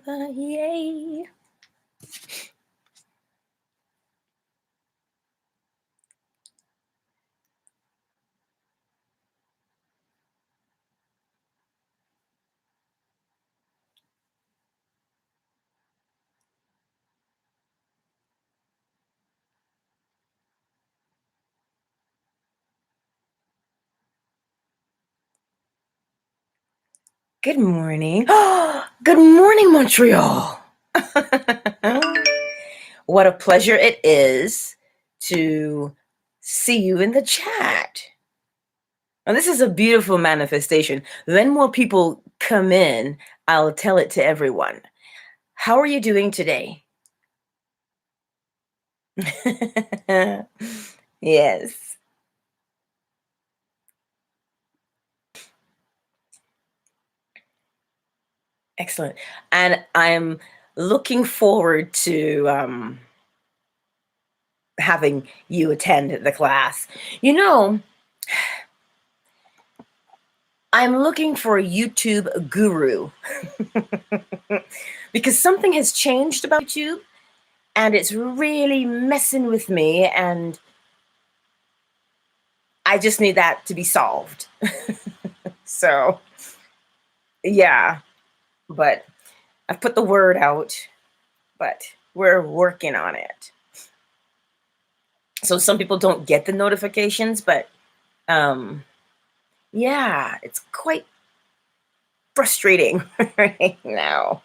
together. Yay. Good morning. Good morning, Montreal. What a pleasure it is to see you in the chat. And this is a beautiful manifestation. Then more people come in, I'll tell it to everyone. How are you doing today? Yes. Excellent. And I'm looking forward to having you attend the class. You know, I'm looking for a YouTube guru because something has changed about YouTube and it's really messing with me, and I just need that to be solved. So, yeah, but I've put the word out, but we're working on it. So some people don't get the notifications, but yeah, it's quite frustrating right now.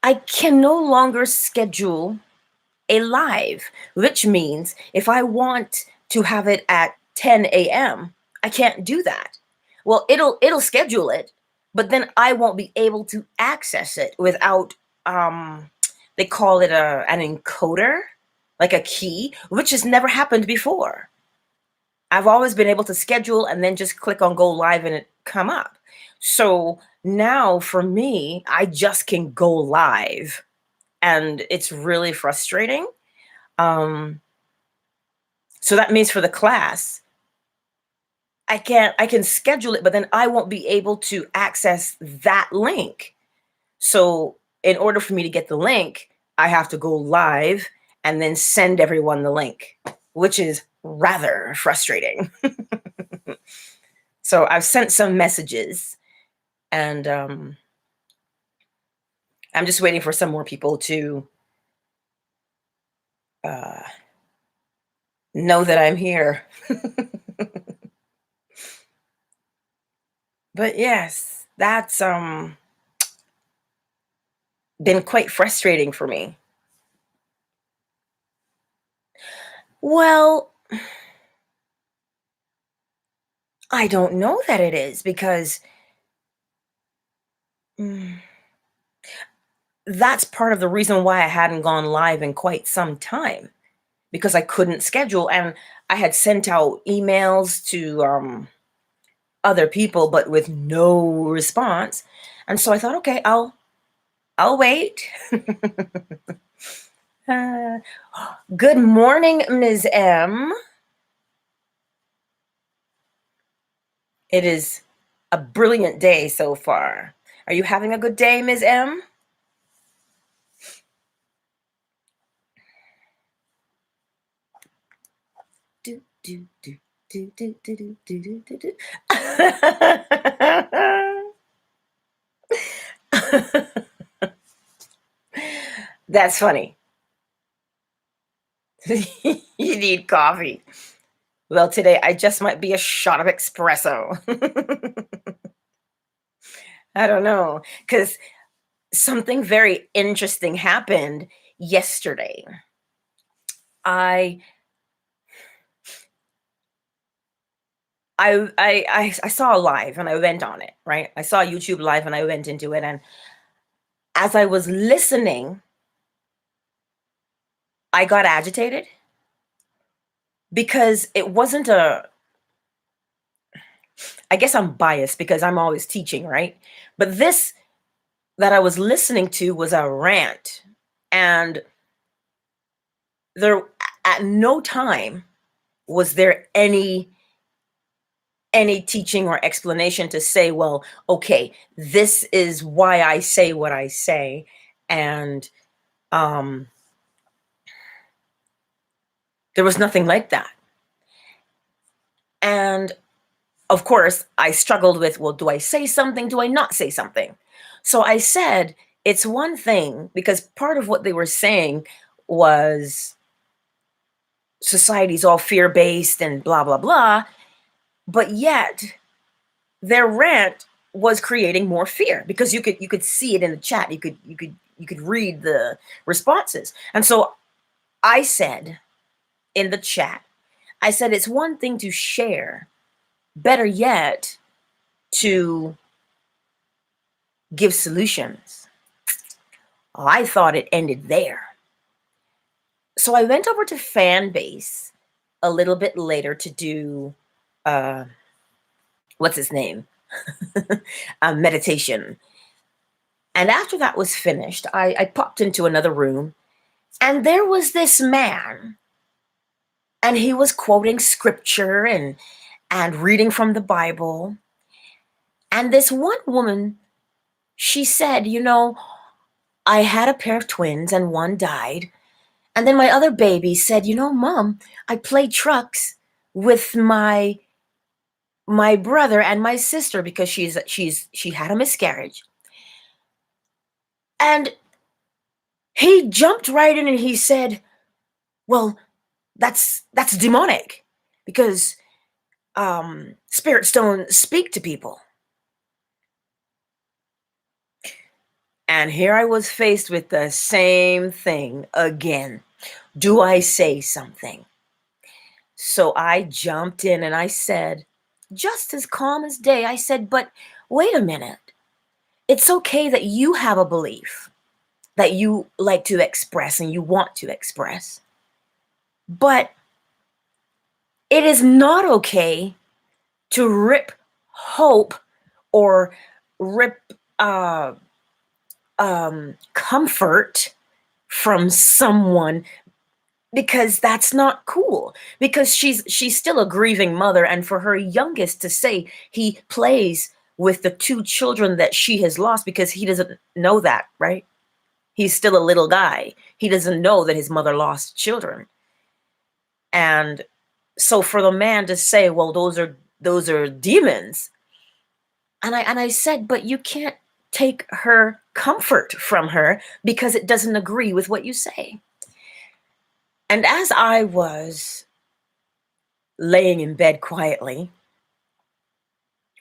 I can no longer schedule a live, which means if I want to have it at 10 a.m., I can't do that. Well, it'll schedule it, but then I won't be able to access it without they call it an encoder, like a key, which has never happened before. I've always been able to schedule and then just click on go live and it come up. So now for me, I just can go live, and it's really frustrating. So that means for the class, I can schedule it, but then I won't be able to access that link. So in order for me to get the link, I have to go live and then send everyone the link, which is rather frustrating. So I've sent some messages, and I'm just waiting for some more people to know that I'm here. But yes, that's been quite frustrating for me. Well, I don't know that it is, because that's part of the reason why I hadn't gone live in quite some time, because I couldn't schedule, and I had sent out emails to other people, but with no response. And so I thought, okay, I'll wait. Good morning, Ms. M. It is a brilliant day so far. Are you having a good day, Ms. M? Do, do, do, do, do, do, do, do, do, do. That's funny. You need coffee. Well, today I just might be a shot of espresso. I don't know, because something very interesting happened yesterday. I saw a live and I went on it, right? I saw YouTube live and I went into it, and as I was listening, I got agitated because it wasn't I guess I'm biased because I'm always teaching, right? But this that I was listening to was a rant, and there at no time was there any any teaching or explanation to say, well, okay, this is why I say what I say. And there was nothing like that. And of course, I struggled with, well, do I say something? Do I not say something? So I said, it's one thing, because part of what they were saying was society's all fear-based and blah, blah, blah. But yet their rant was creating more fear, because you could see it in the chat. You could read the responses. And so I said in the chat, I said, it's one thing to share, better yet, to give solutions. Oh, I thought it ended there. So I went over to Fanbase a little bit later to do, what's his name? Meditation. And after that was finished, I popped into another room, and there was this man, and he was quoting scripture and reading from the Bible. And this one woman, she said, you know, I had a pair of twins and one died. And then my other baby said, you know, Mom, I played trucks with my brother and my sister because she had a miscarriage. And he jumped right in and he said, well, that's demonic, because spirits don't speak to people. And here I was faced with the same thing again. Do I say something? So I jumped in and I said, just as calm as day, I said, but wait a minute. It's okay that you have a belief that you like to express and you want to express. But it is not okay to rip hope or rip comfort from someone, because that's not cool. Because she's still a grieving mother, and for her youngest to say he plays with the two children that she has lost, because he doesn't know that, right? He's still a little guy. He doesn't know that his mother lost children. And so for the man to say, well, those are demons. And I said, but you can't take her comfort from her because it doesn't agree with what you say. And as I was laying in bed quietly,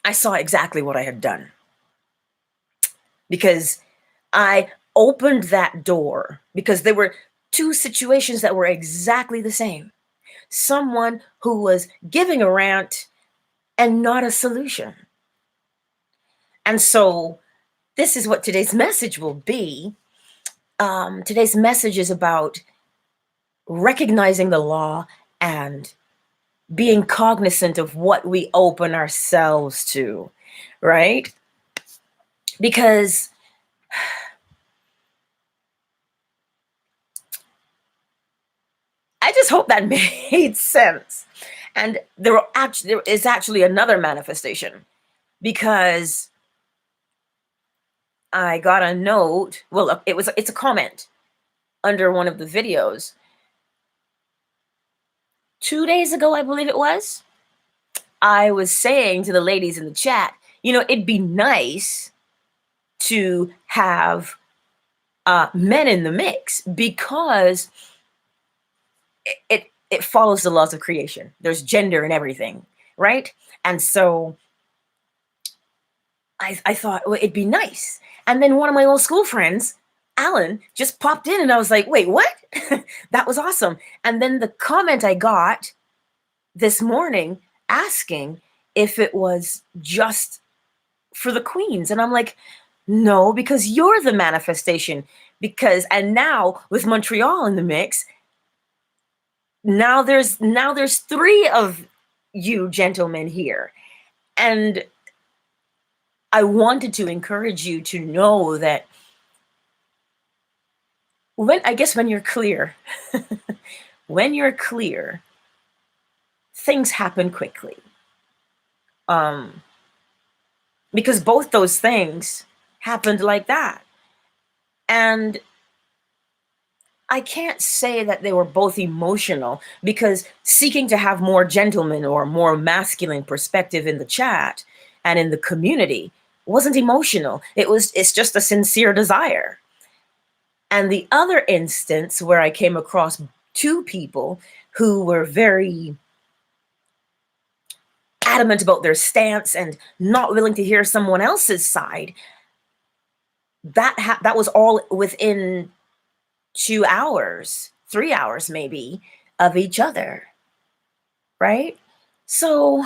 I saw exactly what I had done. Because I opened that door, because there were two situations that were exactly the same. Someone who was giving a rant and not a solution. And so this is what today's message will be. Today's message is about recognizing the law and being cognizant of what we open ourselves to, right? Because I just hope that made sense. And there is actually another manifestation, because I got a note. Well, it's a comment under one of the videos 2 days ago, I believe it was. I was saying to the ladies in the chat, you know, it'd be nice to have men in the mix, because it follows the laws of creation. There's gender and everything, right? And so I thought, well, it'd be nice. And then one of my old school friends, Alan, just popped in, and I was like, wait, what? That was awesome. And then the comment I got this morning asking if it was just for the queens. And I'm like, no, because you're the manifestation. And now with Montreal in the mix, now there's 3 of you gentlemen here. And I wanted to encourage you to know that when you're clear, when you're clear, things happen quickly. Because both those things happened like that. And I can't say that they were both emotional, because seeking to have more gentleman or more masculine perspective in the chat and in the community wasn't emotional. It's just a sincere desire. And the other instance where I came across two people who were very adamant about their stance and not willing to hear someone else's side, that was all within 2 hours, 3 hours maybe, of each other, right? So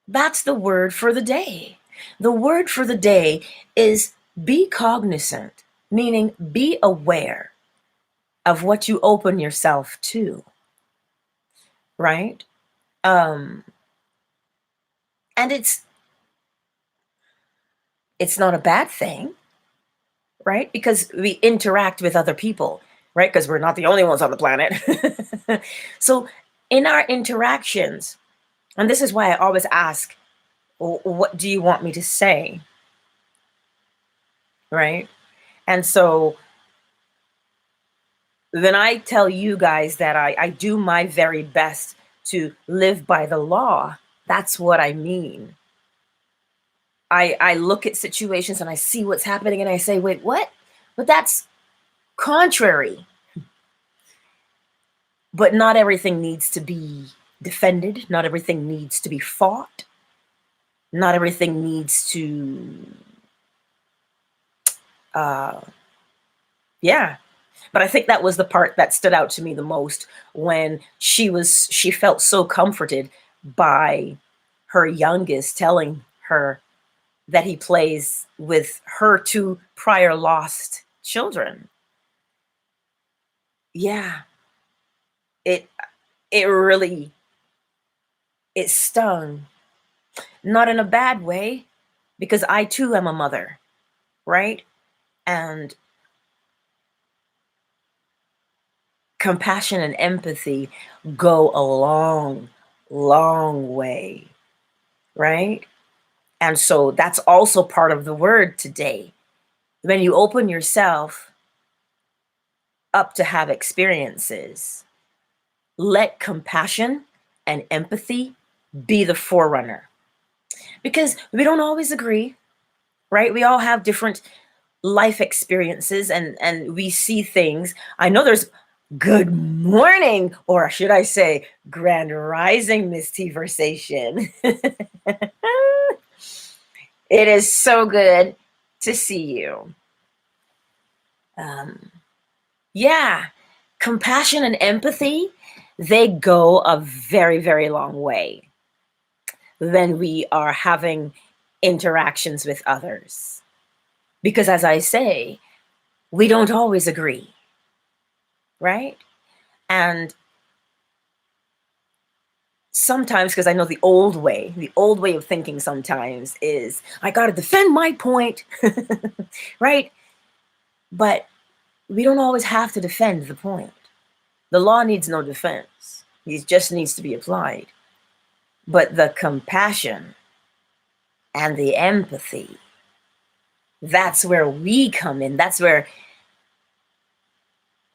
that's the word for the day. The word for the day is be cognizant, meaning be aware of what you open yourself to, right? And it's not a bad thing, right? Because we interact with other people, right? Because we're not the only ones on the planet. So in our interactions, and this is why I always ask, what do you want me to say? Right? And so then I tell you guys that I do my very best to live by the law. That's what I mean. I look at situations and I see what's happening and I say, wait, what? But that's contrary. But not everything needs to be defended. Not everything needs to be fought. Not everything needs to, yeah. But I think that was the part that stood out to me the most, when she felt so comforted by her youngest telling her that he plays with her two prior lost children. Yeah. It really, it stung. Not in a bad way, because I too am a mother, right? And compassion and empathy go a long, long way, right? And so that's also part of the word today. When you open yourself up to have experiences, let compassion and empathy be the forerunner. Because we don't always agree, right? We all have different life experiences, and we see things. I know there's good morning, or should I say grand rising, Miss T Versation. It is so good to see you. Yeah, compassion and empathy, they go a very, very long way when we are having interactions with others. Because as I say, we don't always agree, right? And sometimes, because I know the old way of thinking sometimes is, I got to defend my point, right? But we don't always have to defend the point. The law needs no defense. It just needs to be applied. But the compassion and the empathy, that's where we come in. That's where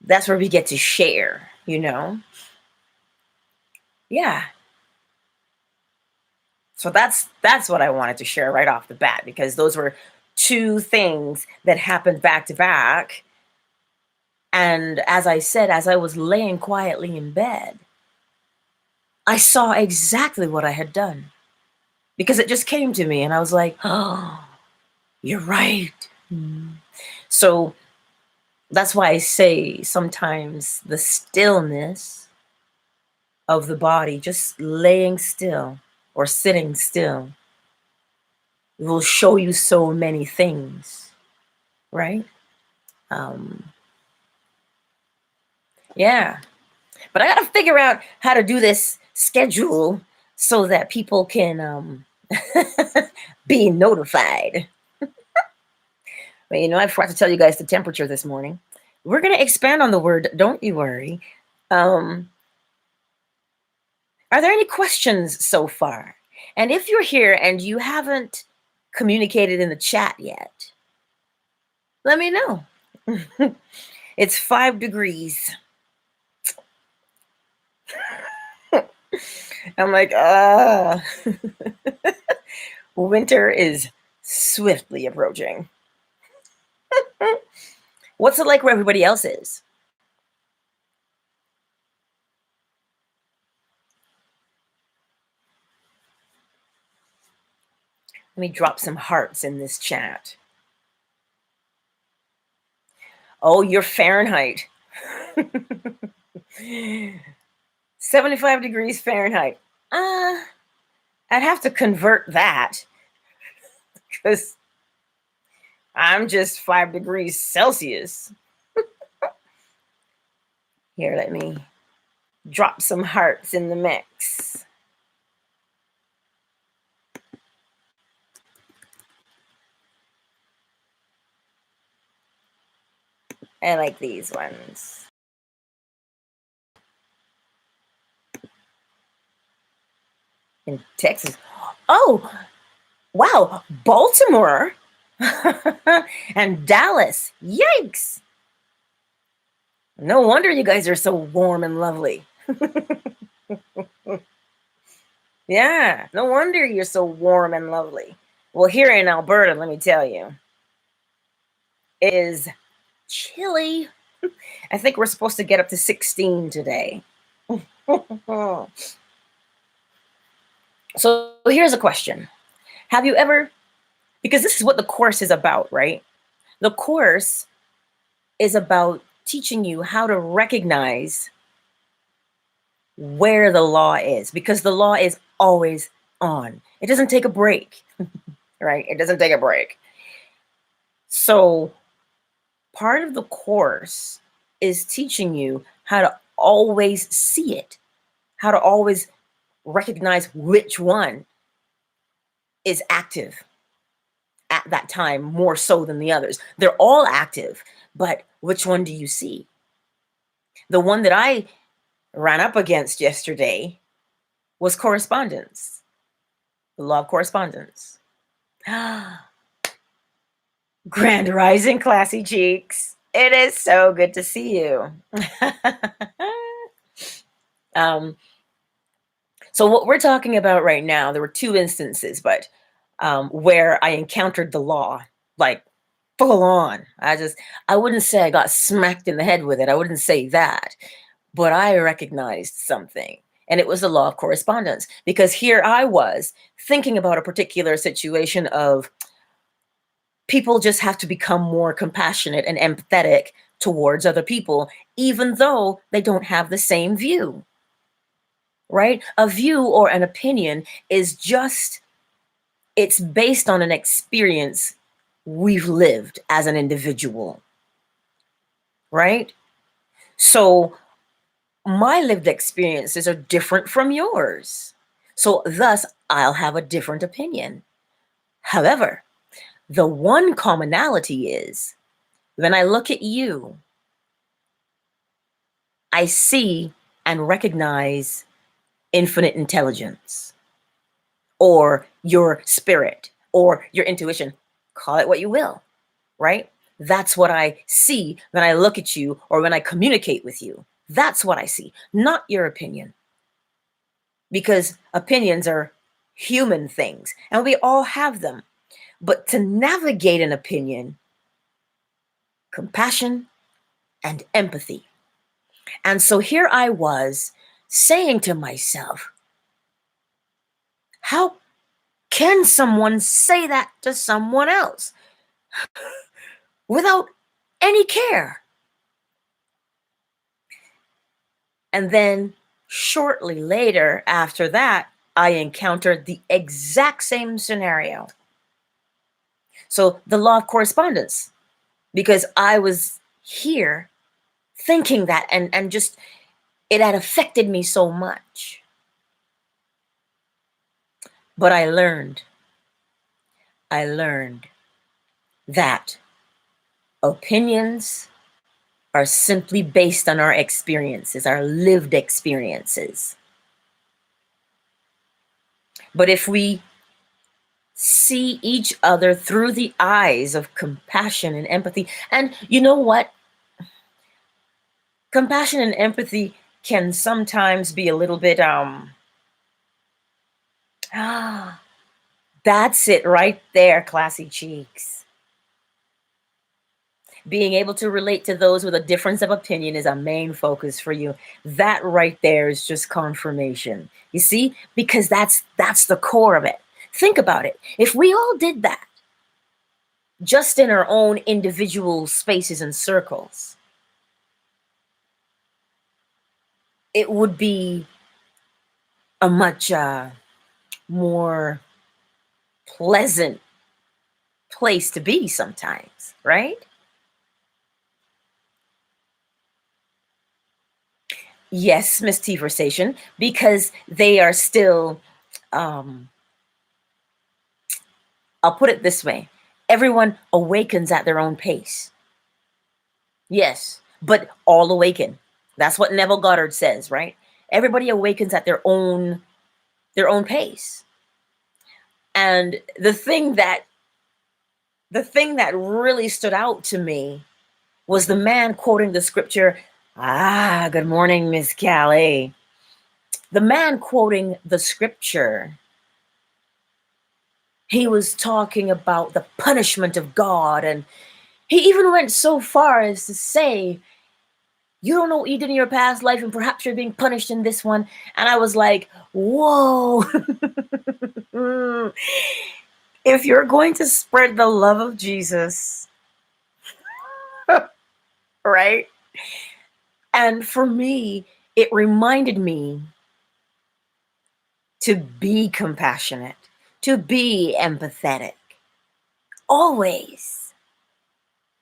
we get to share, you know? Yeah. So that's what I wanted to share right off the bat, because those were two things that happened back to back. And as I said, as I was laying quietly in bed, I saw exactly what I had done, because it just came to me and I was like, oh, you're right. So that's why I say sometimes the stillness of the body, just laying still or sitting still, will show you so many things, right? Yeah. But I gotta figure out how to do this schedule so that people can be notified. But you know, I forgot to tell you guys the temperature this morning. We're gonna expand on the word, don't you worry. Are there any questions so far? And if you're here and you haven't communicated in the chat yet, let me know. It's 5 degrees. I'm like, winter is swiftly approaching. What's it like where everybody else is? Let me drop some hearts in this chat. Oh, you're Fahrenheit. 75 degrees Fahrenheit. I'd have to convert that because I'm just 5 degrees Celsius. Here, let me drop some hearts in the mix. I like these ones. In Texas. Oh, wow. Baltimore and Dallas. Yikes. No wonder you guys are so warm and lovely. Yeah, no wonder you're so warm and lovely. Well, here in Alberta, let me tell you, it is chilly. I think we're supposed to get up to 16 today. So here's a question. Have you ever, because this is what the course is about, right? The course is about teaching you how to recognize where the law is, because the law is always on. It doesn't take a break, right? It doesn't take a break. So part of the course is teaching you how to always see it, how to always recognize which one is active at that time more so than the others. They're all active, but which one do you see? The one that I ran up against yesterday was correspondence, the law of correspondence. Grand rising, classy cheeks. It is so good to see you. So what we're talking about right now, there were 2 instances, but where I encountered the law, like full on. I wouldn't say I got smacked in the head with it. I wouldn't say that, but I recognized something. And it was the law of correspondence, because here I was thinking about a particular situation of people just have to become more compassionate and empathetic towards other people, even though they don't have the same view, right? A view or an opinion is just, it's based on an experience we've lived as an individual, right? So my lived experiences are different from yours. So thus, I'll have a different opinion. However, the one commonality is when I look at you, I see and recognize infinite intelligence, or your spirit, or your intuition. Call it what you will, right? That's what I see when I look at you or when I communicate with you. That's what I see, not your opinion. Because opinions are human things and we all have them. But to navigate an opinion, compassion and empathy. And so here I was saying to myself, how can someone say that to someone else without any care? And then shortly later after that, I encountered the exact same scenario. So the law of correspondence, because I was here thinking that and just, it had affected me so much. But I learned that opinions are simply based on our experiences, our lived experiences. But if we see each other through the eyes of compassion and empathy, and you know what? Compassion and empathy can sometimes be a little bit, that's it right there, classy cheeks. Being able to relate to those with a difference of opinion is a main focus for you. That right there is just confirmation. You see? Because that's the core of it. Think about it. If we all did that, just in our own individual spaces and circles, it would be a much more pleasant place to be sometimes, right? Yes, Miss T Versation, because they are still, um, I'll put it this way, everyone awakens at their own pace. Yes, but all awaken. That's what Neville Goddard says, right? Everybody awakens at their own pace. And the thing that really stood out to me was the man quoting the scripture. Good morning, Miss Callie. The man quoting the scripture, he was talking about the punishment of God, and he even went so far as to say, you don't know what you did in your past life, and perhaps you're being punished in this one. And I was like, whoa. If you're going to spread the love of Jesus, right? And for me, it reminded me to be compassionate, to be empathetic. Always.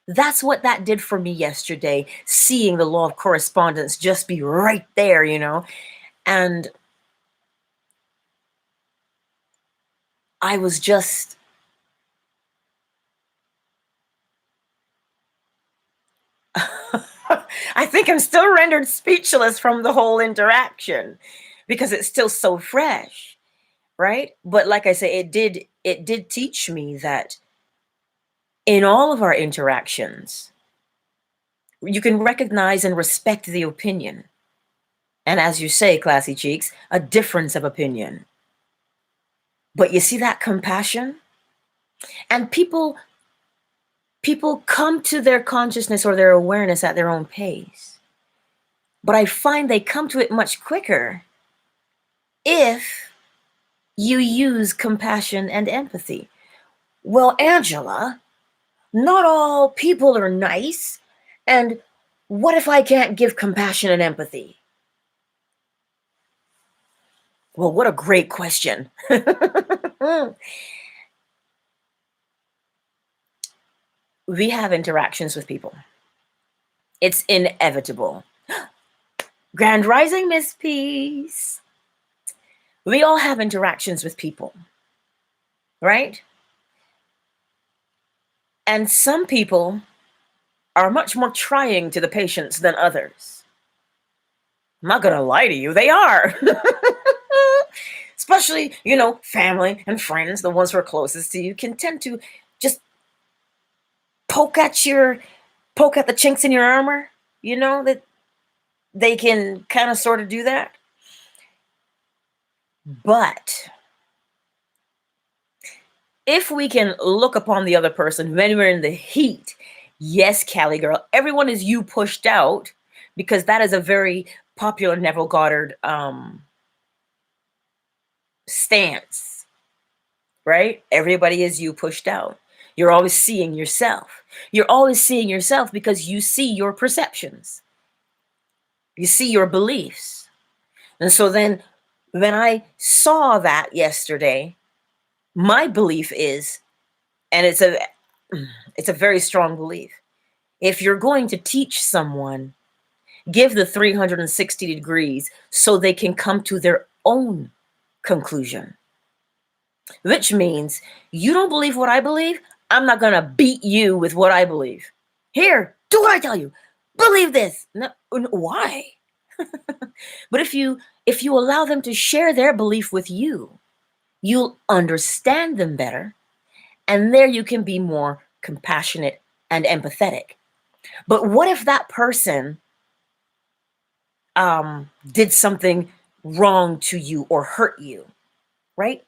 That's what that did for me yesterday, seeing the law of correspondence just be right there, And I was just, I think I'm still rendered speechless from the whole interaction because it's still so fresh, right? But like I say, it did teach me that in all of our interactions, you can recognize and respect the opinion. And as you say, classy cheeks, a difference of opinion. But you see that compassion? And people come to their consciousness or their awareness at their own pace. But I find they come to it much quicker if you use compassion and empathy. Well, Angela, not all people are nice. And what if I can't give compassion and empathy? Well, what a great question. We have interactions with people. It's inevitable. Grand Rising, Miss Peace. We all have interactions with people, right? And some people are much more trying to the patients than others. I'm not going to lie to you, they are. Especially, family and friends, the ones who are closest to you, can tend to just poke at the chinks in your armor, that they can kind of sort of do that. But if we can look upon the other person when we're in the heat, yes, Callie girl, everyone is you pushed out, because that is a very popular Neville Goddard stance, right? Everybody is you pushed out. You're always seeing yourself. You're always seeing yourself because you see your perceptions. You see your beliefs. And so then when I saw that yesterday, my belief is, and it's a very strong belief, if you're going to teach someone, give the 360 degrees so they can come to their own conclusion. Which means, you don't believe what I believe, I'm not going to beat you with what I believe. Here, do what I tell you. Believe this. No, why? But if you allow them to share their belief with you, you'll understand them better, and there you can be more compassionate and empathetic. But what if that person did something wrong to you or hurt you, right?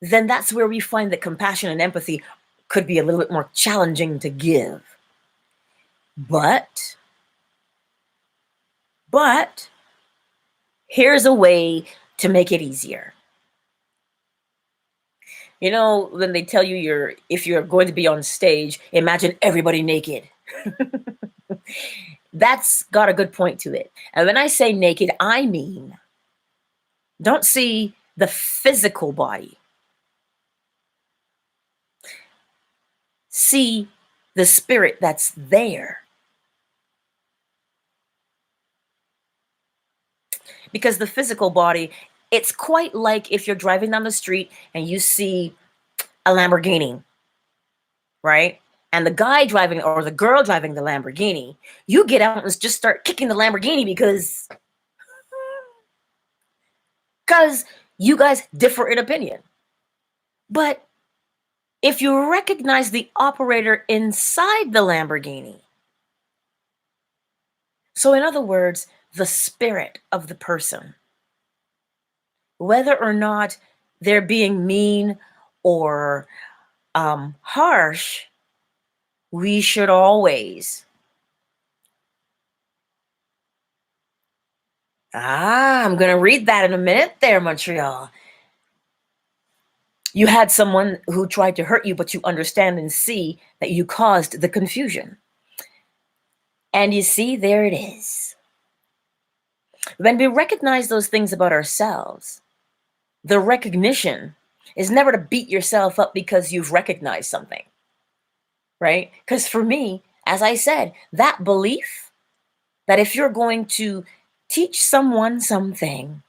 Then that's where we find that compassion and empathy could be a little bit more challenging to give. But here's a way to make it easier. You know, when they tell you if you're going to be on stage, imagine everybody naked. That's got a good point to it. And when I say naked, I mean, don't see the physical body. See the spirit that's there. Because the physical body, it's quite like if you're driving down the street and you see a Lamborghini, right? And the guy driving or the girl driving the Lamborghini, you get out and just start kicking the Lamborghini because you guys differ in opinion. But if you recognize the operator inside the Lamborghini, so in other words, the spirit of the person, whether or not they're being mean or harsh, we should always I'm going to read that in a minute there, Montreal. You had someone who tried to hurt you, but you understand and see that you caused the confusion. And you see, there it is. When we recognize those things about ourselves, the recognition is never to beat yourself up because you've recognized something, right? Because for me, as I said, that belief that if you're going to teach someone something,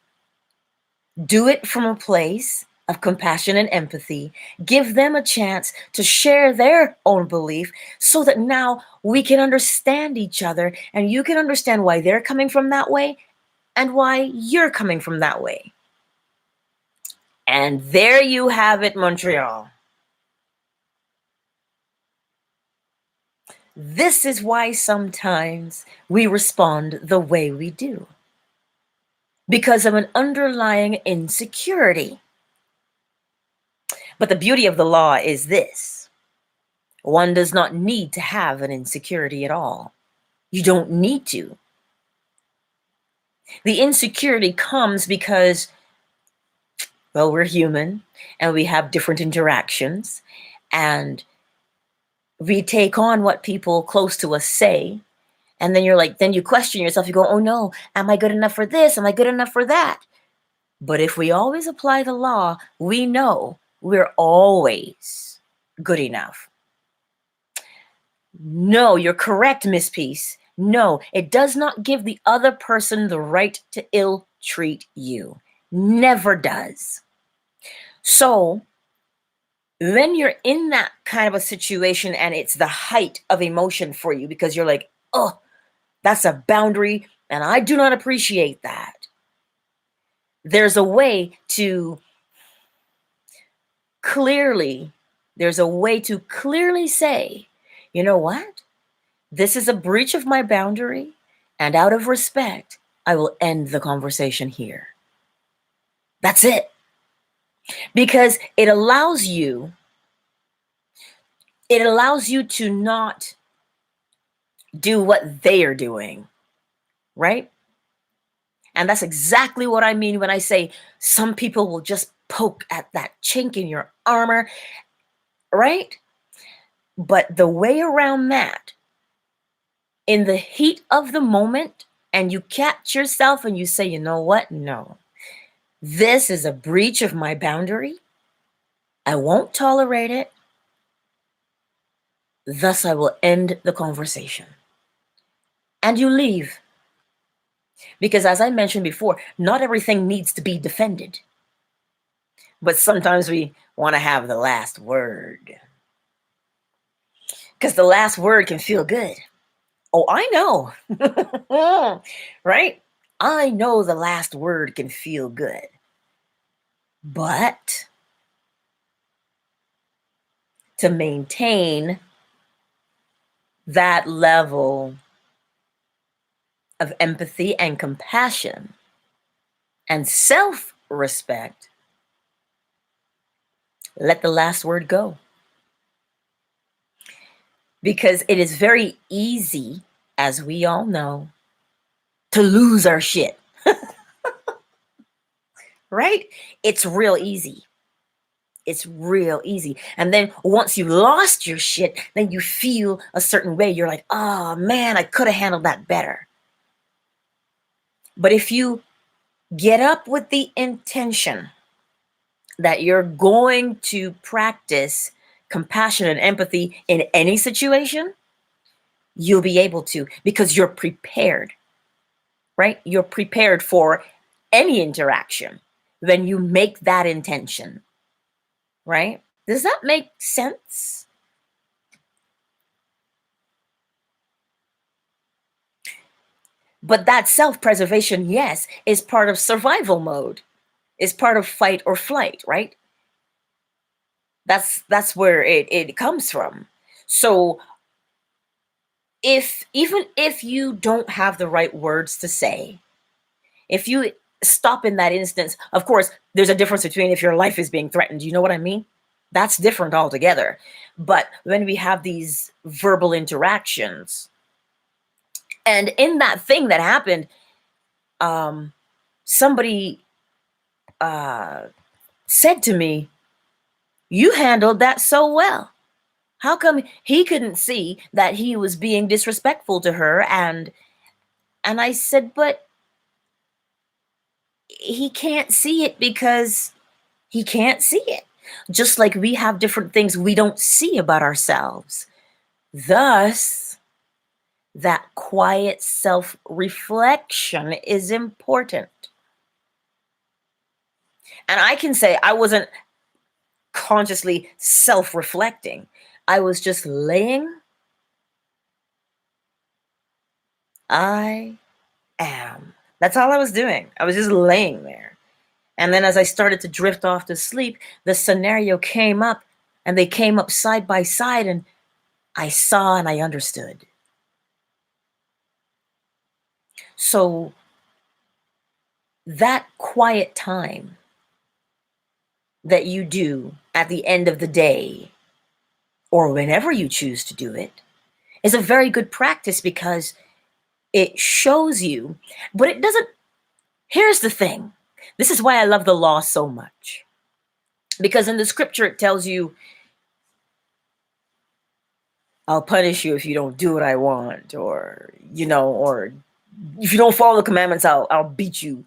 do it from a place of compassion and empathy, give them a chance to share their own belief so that now we can understand each other and you can understand why they're coming from that way and why you're coming from that way. And there you have it, Montreal. This is why sometimes we respond the way we do. Because of an underlying insecurity. But the beauty of the law is this. One does not need to have an insecurity at all. You don't need to. The insecurity comes because, well, we're human and we have different interactions and we take on what people close to us say. And then then you question yourself. You go, oh no, am I good enough for this? Am I good enough for that? But if we always apply the law, we know we're always good enough. No, you're correct, Miss Peace. No, it does not give the other person the right to ill-treat you. Never does. So, when you're in that kind of a situation and it's the height of emotion for you because you're like, oh, that's a boundary and I do not appreciate that. There's a way to clearly say, you know what? This is a breach of my boundary, and out of respect, I will end the conversation here. That's it. Because it allows you to not do what they are doing, right? And that's exactly what I mean when I say some people will just poke at that chink in your armor, right? But the way around that, in the heat of the moment, and you catch yourself and you say, you know what? No, this is a breach of my boundary. I won't tolerate it. Thus, I will end the conversation. And you leave. Because as I mentioned before, not everything needs to be defended. But sometimes we want to have the last word. Because the last word can feel good. Oh, I know. Right? I know the last word can feel good. But to maintain that level of empathy and compassion and self-respect, let the last word go. Because it is very easy, as we all know, to lose our shit. Right? It's real easy. It's real easy. And then once you lost your shit, then you feel a certain way. You're like, oh man, I could have handled that better. But if you get up with the intention that you're going to practice compassion and empathy in any situation, you'll be able to, because you're prepared, right? You're prepared for any interaction when you make that intention, right? Does that make sense? But that self-preservation, yes, is part of survival mode, is part of fight or flight, right? That's where it comes from. So even if you don't have the right words to say, if you stop in that instance, of course, there's a difference between if your life is being threatened, you know what I mean? That's different altogether. But when we have these verbal interactions, and in that thing that happened, somebody said to me, you handled that so well. How come he couldn't see that he was being disrespectful to her? And I said, but he can't see it because he can't see it. Just like we have different things we don't see about ourselves. Thus, that quiet self-reflection is important. And I can say I wasn't consciously self-reflecting. I was just laying. I am. That's all I was doing. I was just laying there. And then as I started to drift off to sleep, the scenario came up, and they came up side by side, and I saw and I understood. So that quiet time that you do at the end of the day, or whenever you choose to do it, is a very good practice, because it shows you, but it doesn't. Here's the thing. This is why I love the law so much. Because in the scripture, it tells you, I'll punish you if you don't do what I want, or, or if you don't follow the commandments, I'll beat you.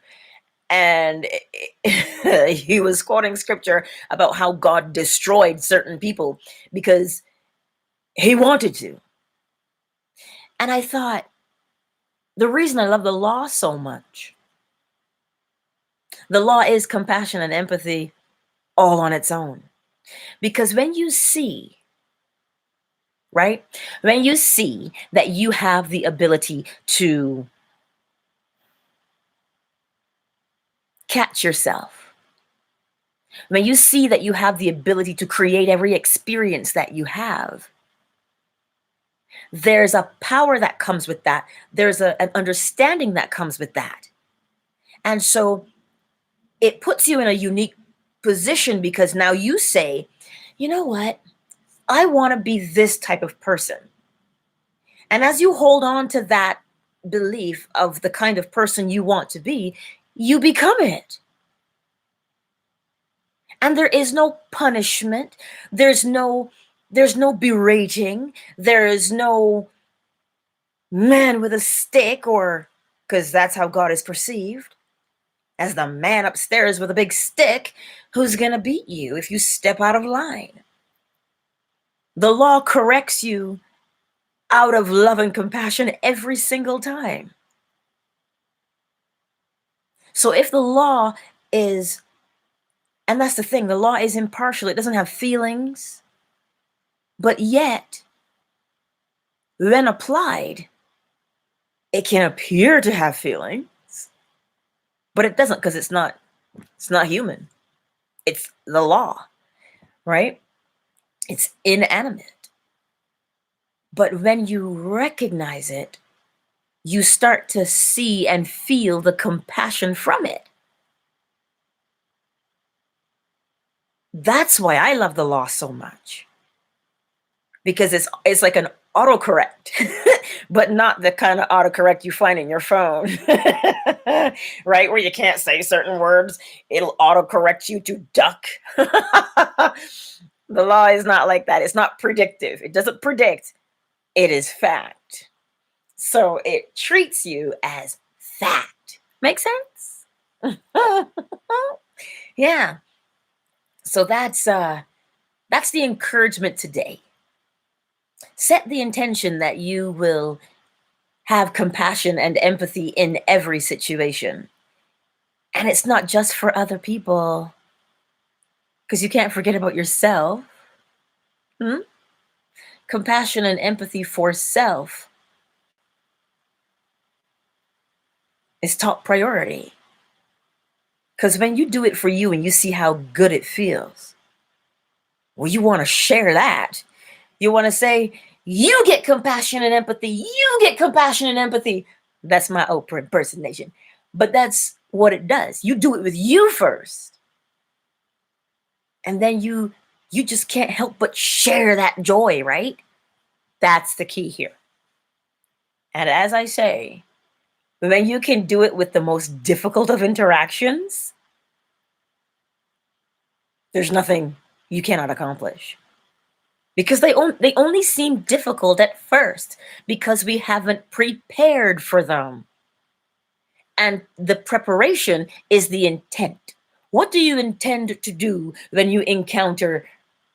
And he was quoting scripture about how God destroyed certain people because he wanted to. And I thought, the reason I love the law so much, the law is compassion and empathy all on its own. Because when you see, right, when you see that you have the ability to catch yourself, when you see that you have the ability to create every experience that you have, there's a power that comes with that. There's an understanding that comes with that. And so it puts you in a unique position, because now you say, you know what? I want to be this type of person. And as you hold on to that belief of the kind of person you want to be, you become it. And there is no punishment. There's no berating. There is no man with a stick, or, because that's how God is perceived, as the man upstairs with a big stick who's going to beat you if you step out of line. The law corrects you out of love and compassion every single time. So if the law is, and that's the thing, the law is impartial. It doesn't have feelings, but yet, when applied, it can appear to have feelings, but it doesn't, because it's not human. It's the law, right? It's inanimate. But when you recognize it, you start to see and feel the compassion from it. That's why I love the law so much. Because it's like an autocorrect, but not the kind of autocorrect you find in your phone, right? Where you can't say certain words, it'll autocorrect you to duck. The law is not like that. It's not predictive. It doesn't predict. It is fact. So it treats you as fact. Make sense? Yeah. So that's the encouragement today. Set the intention that you will have compassion and empathy in every situation. And it's not just for other people, because you can't forget about yourself. Compassion and empathy for self is top priority. Because when you do it for you and you see how good it feels, well, you want to share that. You want to say, you get compassion and empathy. You get compassion and empathy. That's my Oprah impersonation. But that's what it does. You do it with you first. And then you just can't help but share that joy, right? That's the key here. And as I say, when you can do it with the most difficult of interactions, there's nothing you cannot accomplish. Because they only seem difficult at first because we haven't prepared for them. And the preparation is the intent. What do you intend to do when you encounter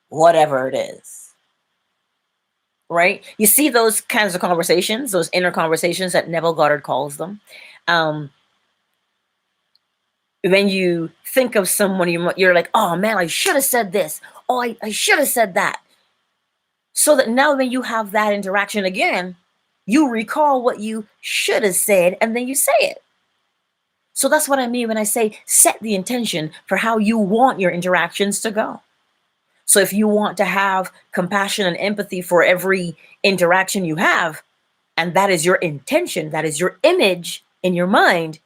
whatever it is? Right? You see those kinds of conversations, those inner conversations that Neville Goddard calls them. When you think of someone, you're like, oh man, I should have said this. Oh, I should have said that. So that now when you have that interaction again, you recall what you should have said and then you say it. So that's what I mean when I say set the intention for how you want your interactions to go. So if you want to have compassion and empathy for every interaction you have, and that is your intention, that is your image in your mind,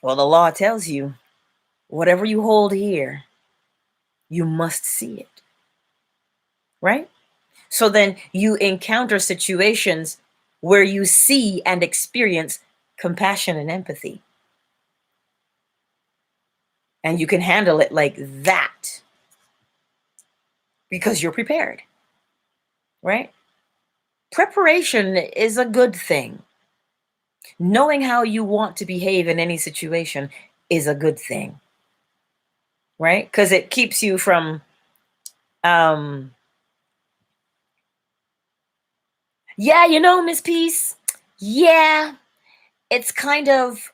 well, the law tells you whatever you hold here, you must see it. Right? So then you encounter situations where you see and experience compassion and empathy. And you can handle it like that because you're prepared, right? Preparation is a good thing. Knowing how you want to behave in any situation is a good thing, right? Because it keeps you from, yeah, Miss Peace, yeah, it's kind of,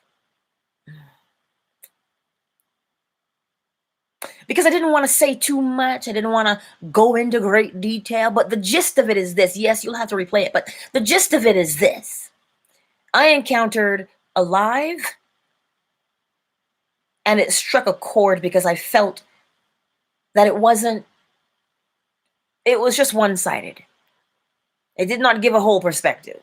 because I didn't want to say too much. I didn't want to go into great detail, but the gist of it is this. Yes, you'll have to replay it, but the gist of it is this. I encountered a live, and it struck a chord because I felt that it was just one-sided. It did not give a whole perspective.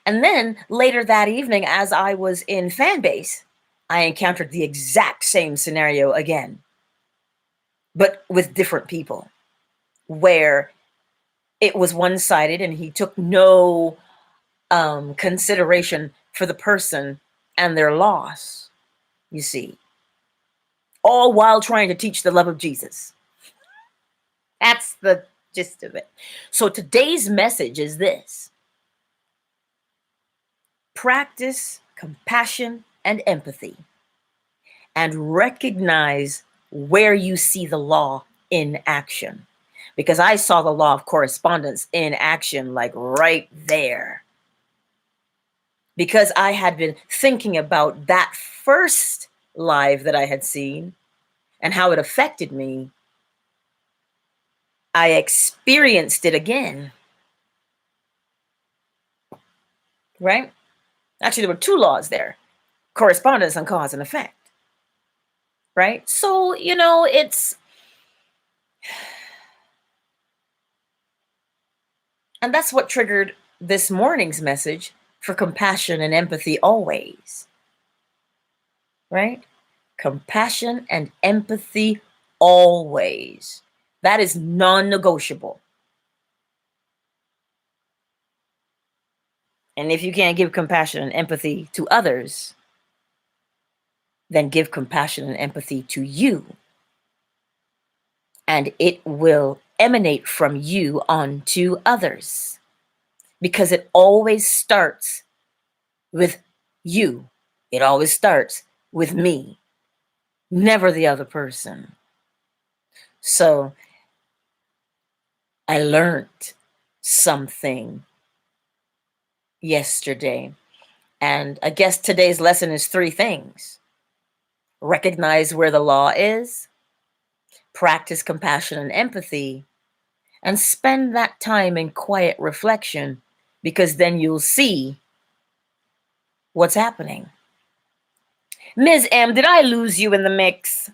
And then later that evening, as I was in Fanbase, I encountered the exact same scenario again, but with different people, where it was one-sided and he took no consideration for the person and their loss, you see, all while trying to teach the love of Jesus. That's the gist of it. So today's message is this: practice compassion and empathy, and recognize where you see the law in action. Because I saw the law of correspondence in action, like right there. Because I had been thinking about that first live that I had seen and how it affected me, I experienced it again. Right? Actually, there were two laws there: correspondence and cause and effect. right? So, and that's what triggered this morning's message for compassion and empathy always, right? Compassion and empathy always. That is non-negotiable. And if you can't give compassion and empathy to others, then give compassion and empathy to you. And it will emanate from you onto others. Because it always starts with you. It always starts with me, never the other person. So I learned something yesterday. And I guess today's lesson is 3 things. Recognize where the law is, practice compassion and empathy, and spend that time in quiet reflection, because then you'll see what's happening. Ms. M, did I lose you in the mix?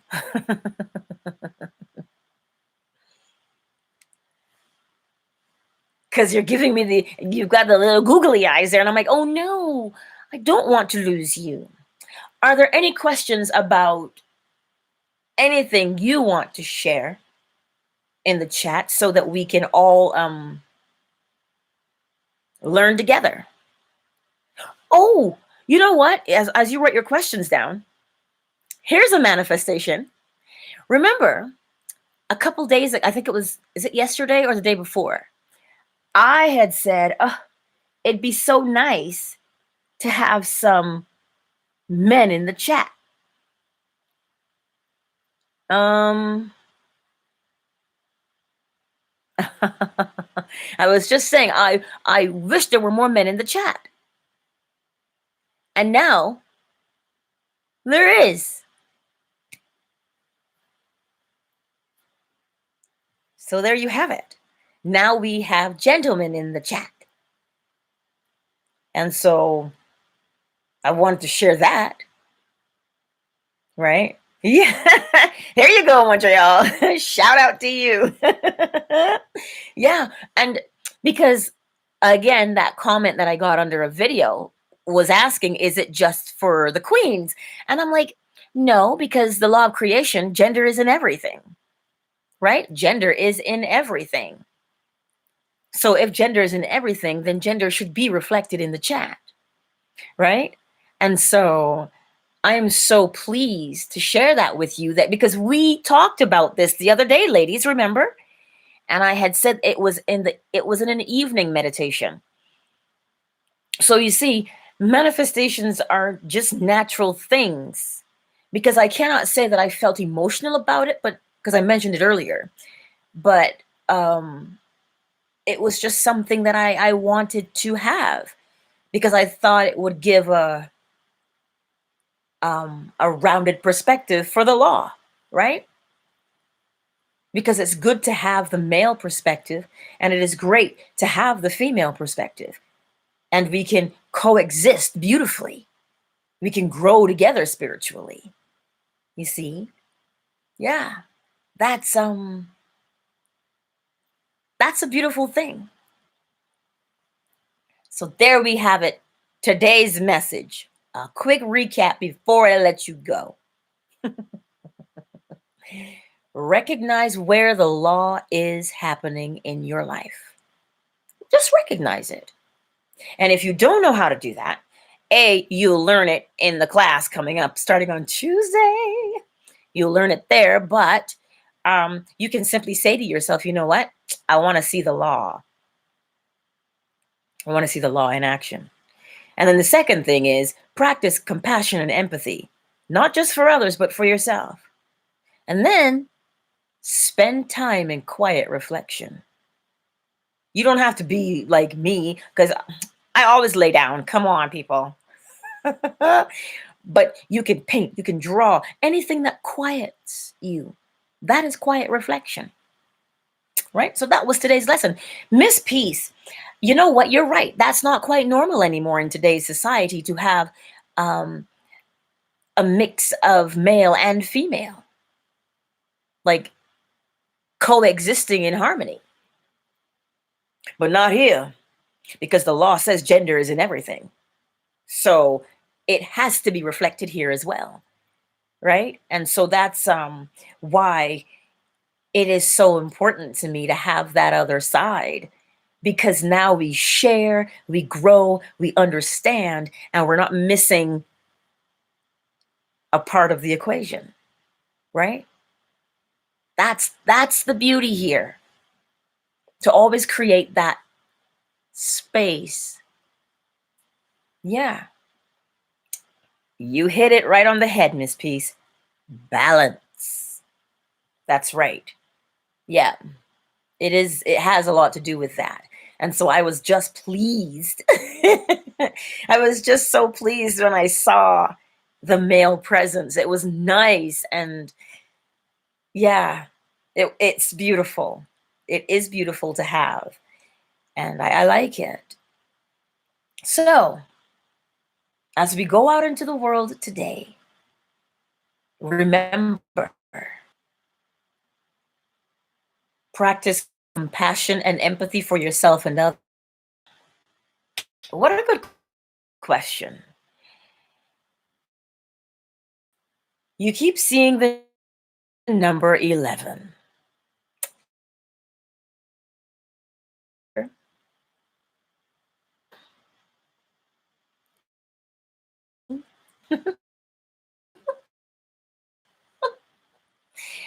Because you've got the little googly eyes there, and I'm like, oh no, I don't want to lose you. Are there any questions about anything you want to share in the chat so that we can all learn together? Oh, you know what? As you write your questions down, here's a manifestation. Remember, a couple days, I think is it yesterday or the day before? I had said, oh, it'd be so nice to have some men in the chat. I was just saying, I wish there were more men in the chat. And now there is. So there you have it. Now we have gentlemen in the chat. And so I wanted to share that. Right? Yeah. There you go, Montreal. Shout out to you. Yeah. And because, again, that comment that I got under a video was asking, is it just for the queens? And I'm like, no, because the law of creation, gender is in everything. Right? Gender is in everything. So if gender is in everything, then gender should be reflected in the chat. Right? And so I am so pleased to share that with you, that because we talked about this the other day, ladies, remember? And I had said it was in an evening meditation. So you see, manifestations are just natural things, because I cannot say that I felt emotional about it, but because I mentioned it earlier, but it was just something that I wanted to have, because I thought it would give a rounded perspective for the law, right? Because it's good to have the male perspective, and it is great to have the female perspective, and we can coexist beautifully. We can grow together spiritually. You see? Yeah. That's a beautiful thing. So there we have it. Today's message. A quick recap before I let you go. Recognize where the law is happening in your life. Just recognize it. And if you don't know how to do that, you'll learn it in the class coming up starting on Tuesday. You'll learn it there, but you can simply say to yourself, you know what? I want to see the law. I want to see the law in action. And then the second thing is practice compassion and empathy, not just for others, but for yourself. And then spend time in quiet reflection. You don't have to be like me, because I always lay down. Come on, people. But you can paint, you can draw, anything that quiets you. That is quiet reflection. Right? So that was today's lesson. Miss Peace, you know what? You're right. That's not quite normal anymore in today's society to have a a mix of male and female, like coexisting in harmony. But not here, because the law says gender is in everything. So it has to be reflected here as well, right? And so that's why it is so important to me to have that other side, because now we share, we grow, we understand, and we're not missing a part of the equation, right? That's the beauty here, to always create that space. Yeah, you hit it right on the head, Miss Peace. Balance. That's right. Yeah, it has a lot to do with that. And so I was just pleased. I was just so pleased when I saw the male presence. It was nice. And yeah, it's beautiful. It is beautiful to have. And I like it. So as we go out into the world today, remember, practice compassion and empathy for yourself and others. What a good question. You keep seeing the number 11.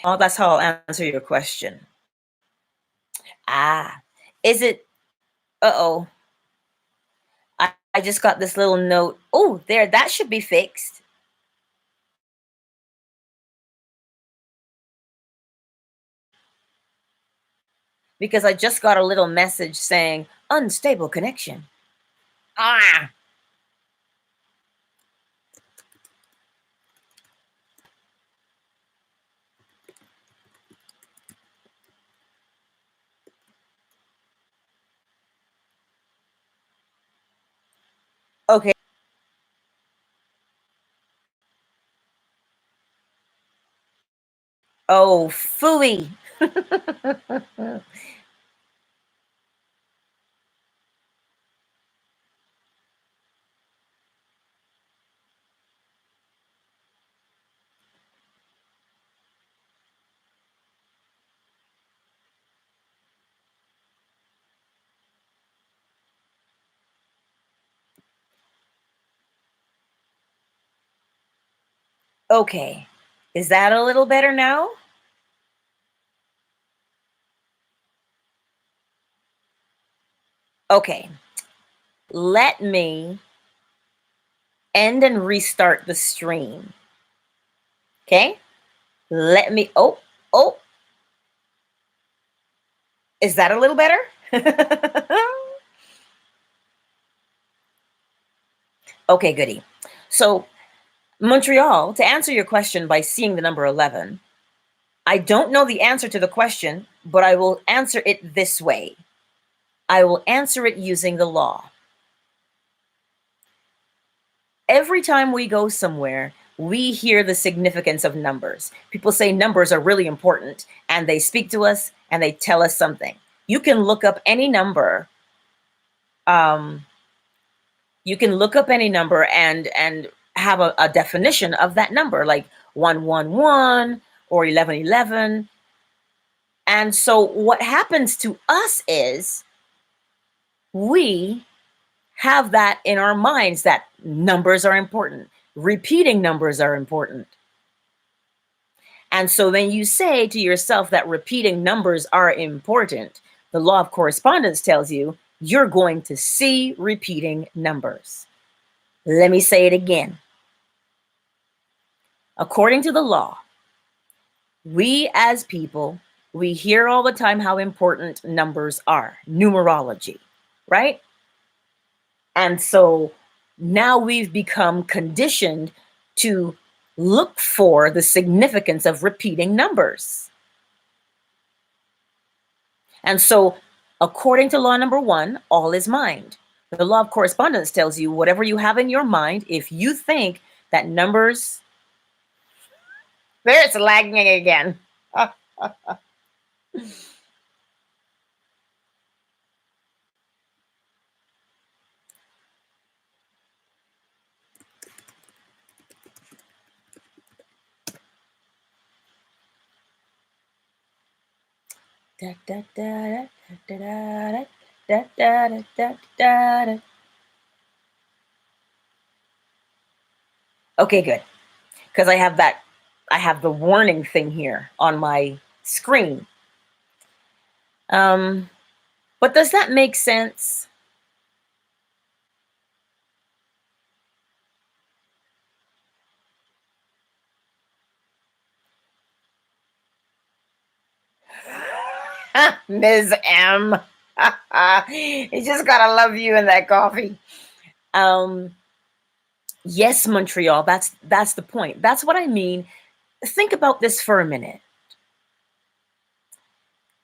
Oh, that's how I'll answer your question. Ah, is it? Uh-oh. I just got this little note. Oh, there, that should be fixed. Because I just got a little message saying unstable connection. Ah. Okay. Oh, phooey. Okay. Is that a little better now? Okay. Let me end and restart the stream. Okay? Let me, oh, is that a little better? Okay, goody. So, Montreal, to answer your question by seeing the number 11, I don't know the answer to the question, but I will answer it this way. I will answer it using the law. Every time we go somewhere, we hear the significance of numbers. People say numbers are really important, and they speak to us and they tell us something. You can look up any number. You can look up any number and have a definition of that number, like 111 or 1111. And so what happens to us is we have that in our minds, that numbers are important. Repeating numbers are important. And so when you say to yourself that repeating numbers are important, the law of correspondence tells you you're going to see repeating numbers. Let me say it again. According to the law, we as people, we hear all the time how important numbers are, numerology, right? And so now we've become conditioned to look for the significance of repeating numbers. And so according to law number 1, all is mind. The law of correspondence tells you whatever you have in your mind, if you think that numbers There it's lagging again. Da, da, da, da, da, da, da, da, da, da, da. Okay, good. Because I have the warning thing here on my screen. But does that make sense? Ms. M. You just gotta love you and that coffee. Yes, Montreal, that's the point. That's what I mean. Think about this for a minute.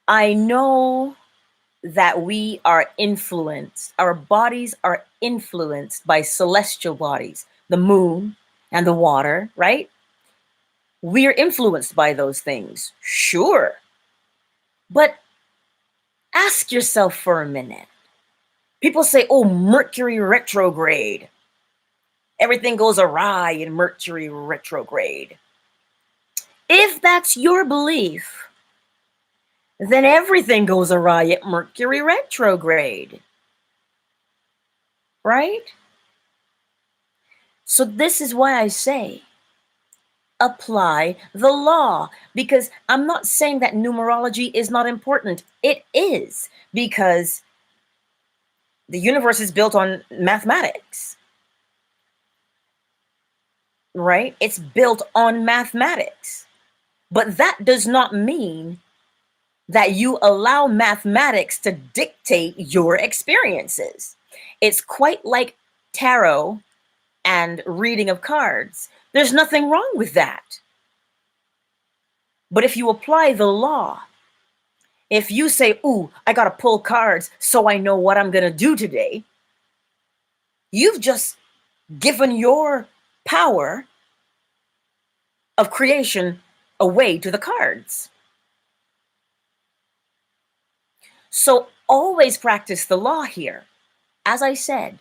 I know that we are influenced, our bodies are influenced by celestial bodies, the moon and the water, right? We are influenced by those things, sure. But ask yourself for a minute. People say, oh, Mercury retrograde. Everything goes awry in Mercury retrograde. If that's your belief, then everything goes awry at Mercury retrograde, right? So this is why I say apply the law, because I'm not saying that numerology is not important. It is, because the universe is built on mathematics, right? It's built on mathematics. But that does not mean that you allow mathematics to dictate your experiences. It's quite like tarot and reading of cards. There's nothing wrong with that. But if you apply the law, if you say, ooh, I got to pull cards so I know what I'm going to do today, you've just given your power of creation away to the cards. So always practice the law here. As I said,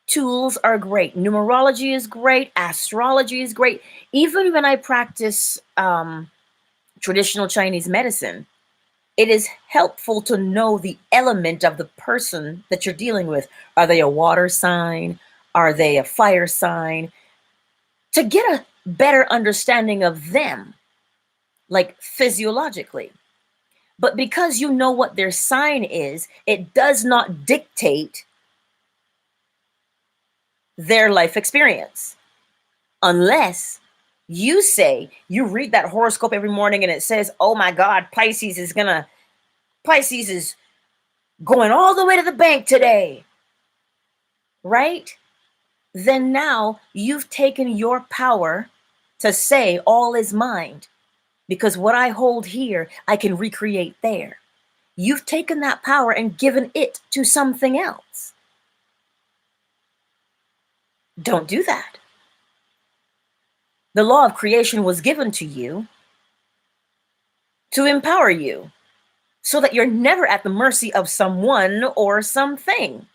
tools are great. Numerology is great. Astrology is great. Even when I practice traditional Chinese medicine, it is helpful to know the element of the person that you're dealing with. Are they a water sign? Are they a fire sign? To get a better understanding of them, like physiologically. But because you know what their sign is, it does not dictate their life experience. Unless you say, you read that horoscope every morning and it says, oh my God, Pisces is going all the way to the bank today, right? Then now you've taken your power to say all is mine, because what I hold here, I can recreate there. You've taken that power and given it to something else. Don't do that. The law of creation was given to you to empower you so that you're never at the mercy of someone or something.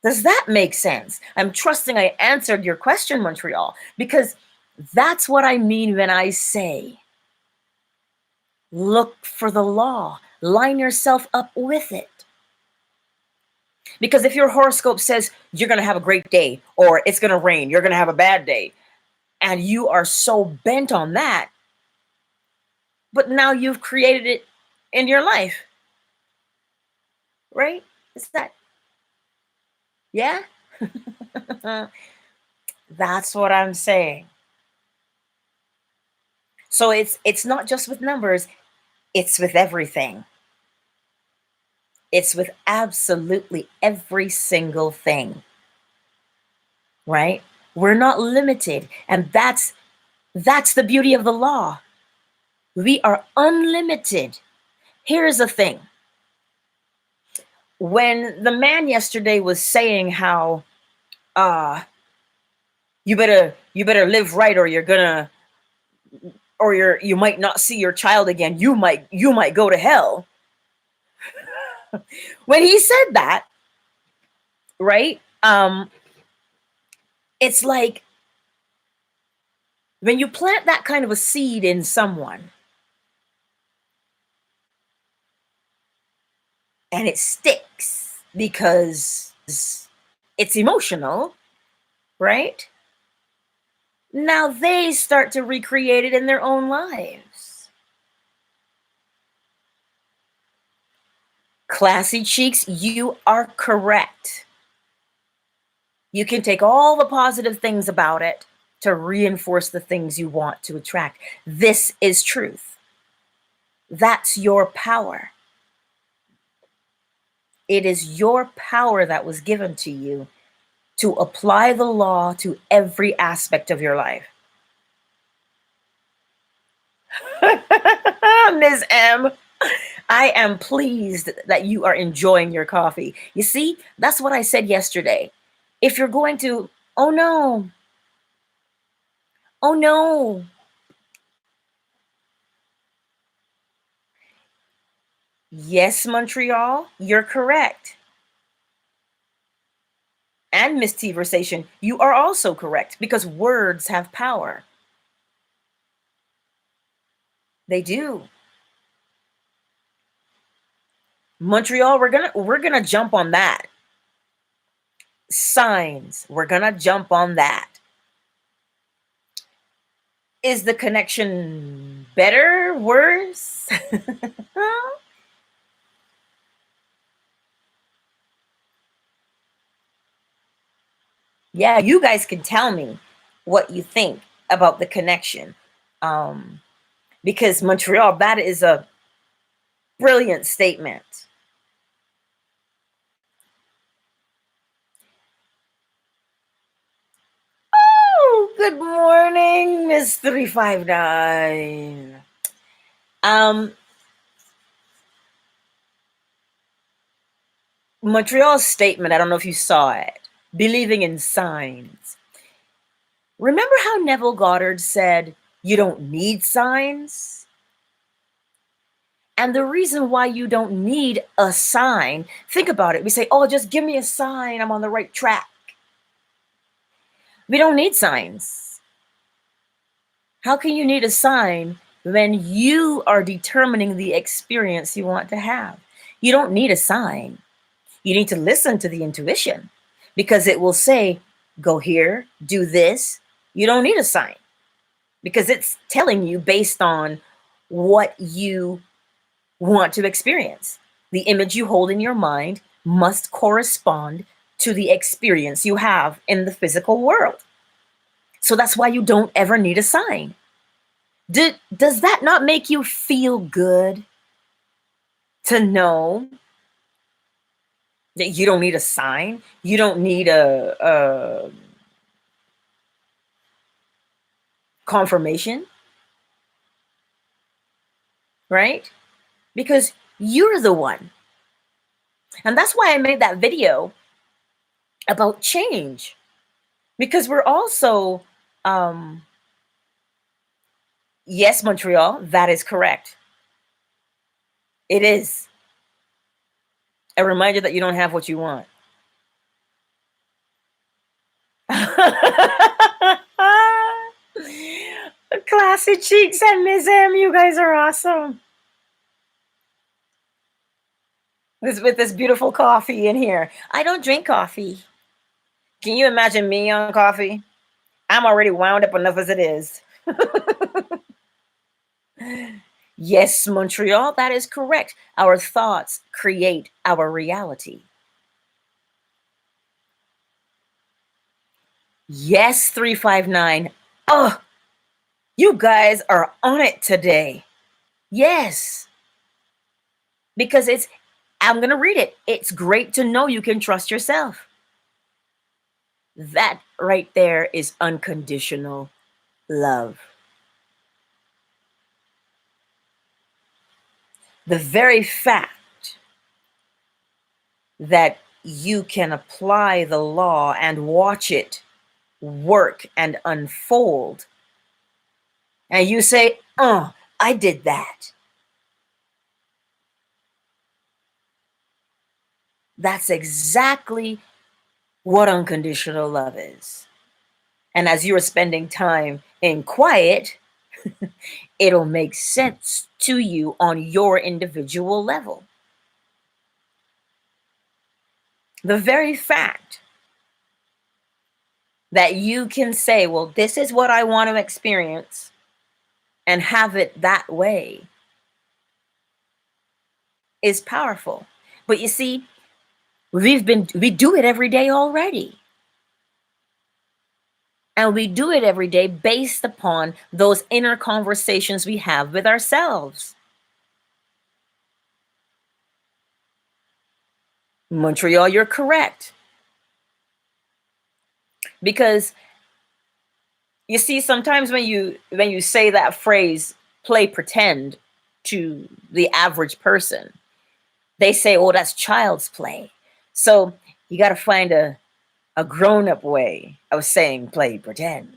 Does that make sense? I'm trusting I answered your question, Montreal, because that's what I mean when I say look for the law, line yourself up with it. Because if your horoscope says you're going to have a great day, or it's going to rain, you're going to have a bad day, and you are so bent on that, but now you've created it in your life, right? Is that, yeah? That's what I'm saying. So it's not just with numbers, it's with everything. It's with absolutely every single thing, right? We're not limited, and that's the beauty of the law. We are unlimited. Here's the thing. When the man yesterday was saying how you better live right or you're gonna or you might not see your child again. You might go to hell. When he said that, right? It's like when you plant that kind of a seed in someone and it sticks because it's emotional, right? Now they start to recreate it in their own lives. Classy cheeks, you are correct. You can take all the positive things about it to reinforce the things you want to attract. This is truth. That's your power. It is your power that was given to you to apply the law to every aspect of your life. Ms. M, I am pleased that you are enjoying your coffee. You see, that's what I said yesterday. If you're going to, oh no, oh no. Yes, Montreal, you're correct. And Miss T-versation, you are also correct because words have power. They do. Montreal, we're gonna jump on that. Signs, we're gonna jump on that. Is the connection better, worse? Yeah, you guys can tell me what you think about the connection. Because Montreal, that is a brilliant statement. Oh, good morning, Miss 359. Montreal's statement, I don't know if you saw it, believing in signs. Remember how Neville Goddard said, you don't need signs? And the reason why you don't need a sign, think about it. We say, oh, just give me a sign, I'm on the right track. We don't need signs. How can you need a sign when you are determining the experience you want to have? You don't need a sign. You need to listen to the intuition because it will say, go here, do this. You don't need a sign because it's telling you based on what you want to experience. The image you hold in your mind must correspond to the experience you have in the physical world. So that's why you don't ever need a sign. Does that not make you feel good to know that you don't need a sign? You don't need a confirmation, right? Because you're the one. And that's why I made that video about change, because we're also, yes, Montreal, that is correct. It is a reminder that you don't have what you want. Classy cheeks and Ms. M, you guys are awesome. With this beautiful coffee in here. I don't drink coffee. Can you imagine me on coffee? I'm already wound up enough as it is. Yes, Montreal, that is correct. Our thoughts create our reality. Yes, 359. Oh, you guys are on it today. Yes. Because I'm going to read it. It's great to know you can trust yourself. That right there is unconditional love. The very fact that you can apply the law and watch it work and unfold and you say, I did that. That's exactly what unconditional love is. And as you are spending time in quiet, it'll make sense to you on your individual level. The very fact that you can say, well, this is what I want to experience and have it that way is powerful. But you see, we do it every day already. And we do it every day based upon those inner conversations we have with ourselves. Montreal, you're correct. Because you see, sometimes when you say that phrase, play pretend, to the average person, they say, oh, that's child's play. So you got to find a grown-up way of saying play pretend.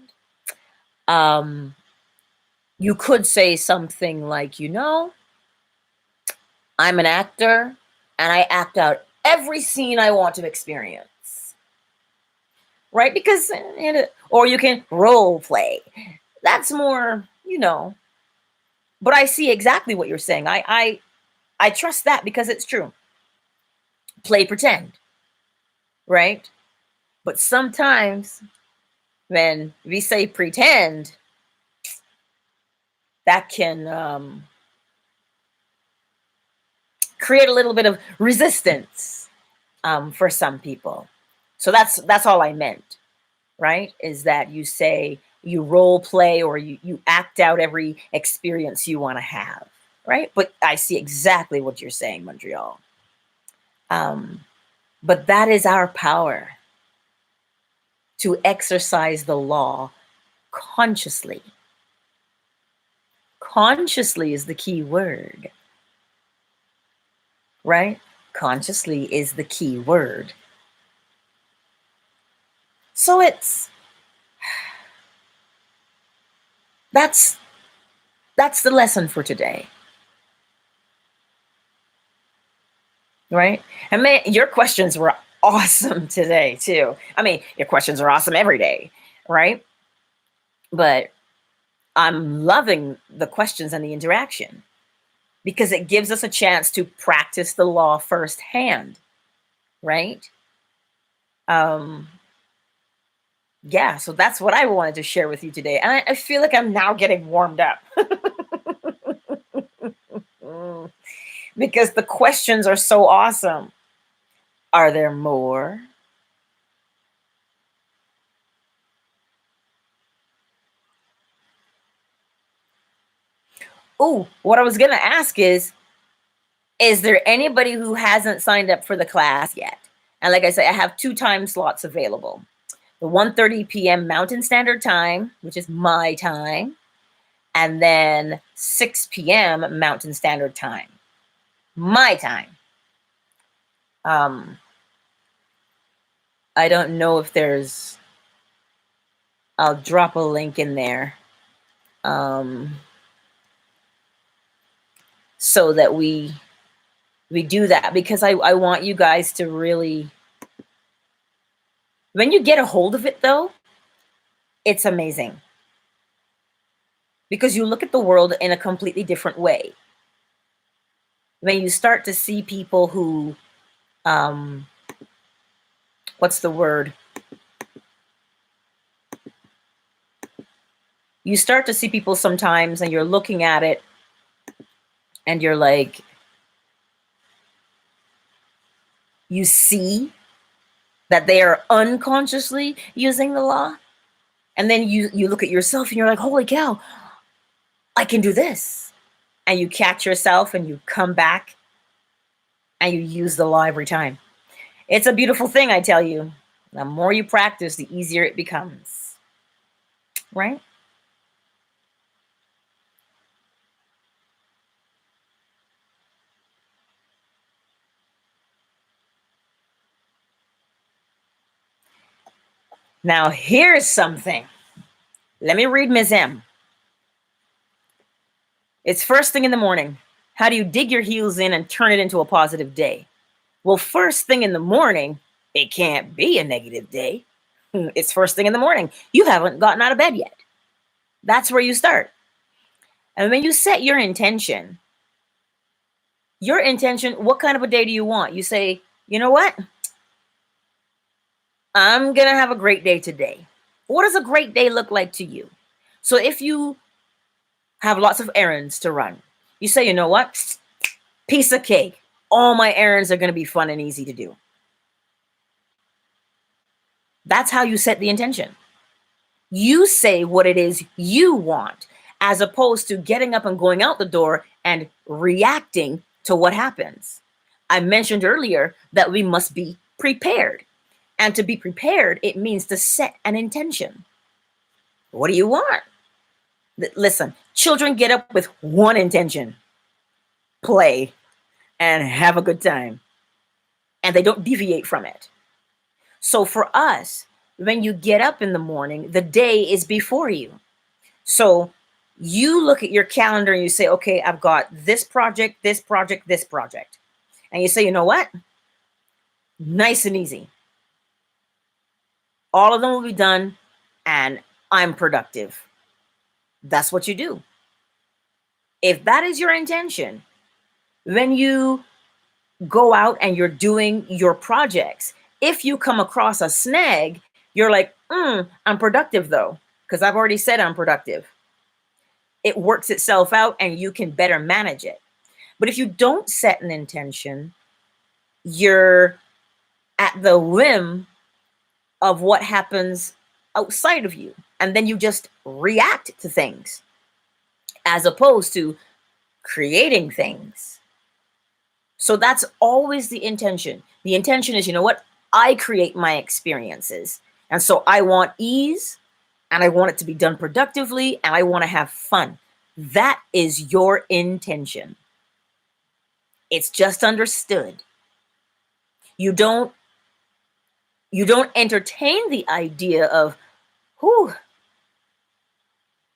You could say something like, I'm an actor and I act out every scene I want to experience. Right? Because, or you can role play. That's more, but I see exactly what you're saying. I trust that because it's true. Play pretend. Right? But sometimes when we say pretend, that can create a little bit of resistance for some people. So that's all I meant, right? Is that you say you role play or you act out every experience you want to have, right? But I see exactly what you're saying, Montreal. But that is our power, to exercise the law consciously. Consciously is the key word, right? Consciously is the key word. So that's the lesson for today, right? And man, your questions were awesome today too. I mean, your questions are awesome every day, right? But I'm loving the questions and the interaction because it gives us a chance to practice the law firsthand, right? Yeah, so that's what I wanted to share with you today. And I feel like I'm now getting warmed up. Because the questions are so awesome. Are there more? Oh, what I was going to ask is there anybody who hasn't signed up for the class yet? And like I say, I have 2 time slots available. The 1:30 p.m. Mountain Standard Time, which is my time, and then 6 p.m. Mountain Standard Time, my time. I don't know if I'll drop a link in there so that we do that, because I want you guys to really, when you get a hold of it though, it's amazing. Because you look at the world in a completely different way. When you start to see people who, what's the word? You start to see people sometimes and you're looking at it and you're like, you see that they are unconsciously using the law. And then you look at yourself and you're like, holy cow, I can do this. And you catch yourself and you come back and you use the law every time. It's a beautiful thing, I tell you. The more you practice, the easier it becomes. Right? Now, here's something. Let me read Ms. M. It's first thing in the morning. How do you dig your heels in and turn it into a positive day? Well, first thing in the morning, it can't be a negative day. It's first thing in the morning. You haven't gotten out of bed yet. That's where you start. And when you set your intention, what kind of a day do you want? You say, you know what? I'm going to have a great day today. What does a great day look like to you? So if you have lots of errands to run, you say, you know what? Piece of cake. All my errands are going to be fun and easy to do. That's how you set the intention. You say what it is you want, as opposed to getting up and going out the door and reacting to what happens. I mentioned earlier that we must be prepared. And to be prepared, it means to set an intention. What do you want? Listen, children get up with one intention: play and have a good time. And they don't deviate from it. So for us, when you get up in the morning, the day is before you. So you look at your calendar and you say, okay, I've got this project, this project, this project. And you say, you know what? Nice and easy. All of them will be done and I'm productive. That's what you do. If that is your intention, when you go out and you're doing your projects, if you come across a snag, you're like, I'm productive though, because I've already said I'm productive. It works itself out and you can better manage it. But if you don't set an intention, you're at the whim of what happens outside of you. And then you just react to things as opposed to creating things. So that's always the intention. The intention is, you know what? I create my experiences. And so I want ease and I want it to be done productively and I want to have fun. That is your intention. It's just understood. You don't entertain the idea of,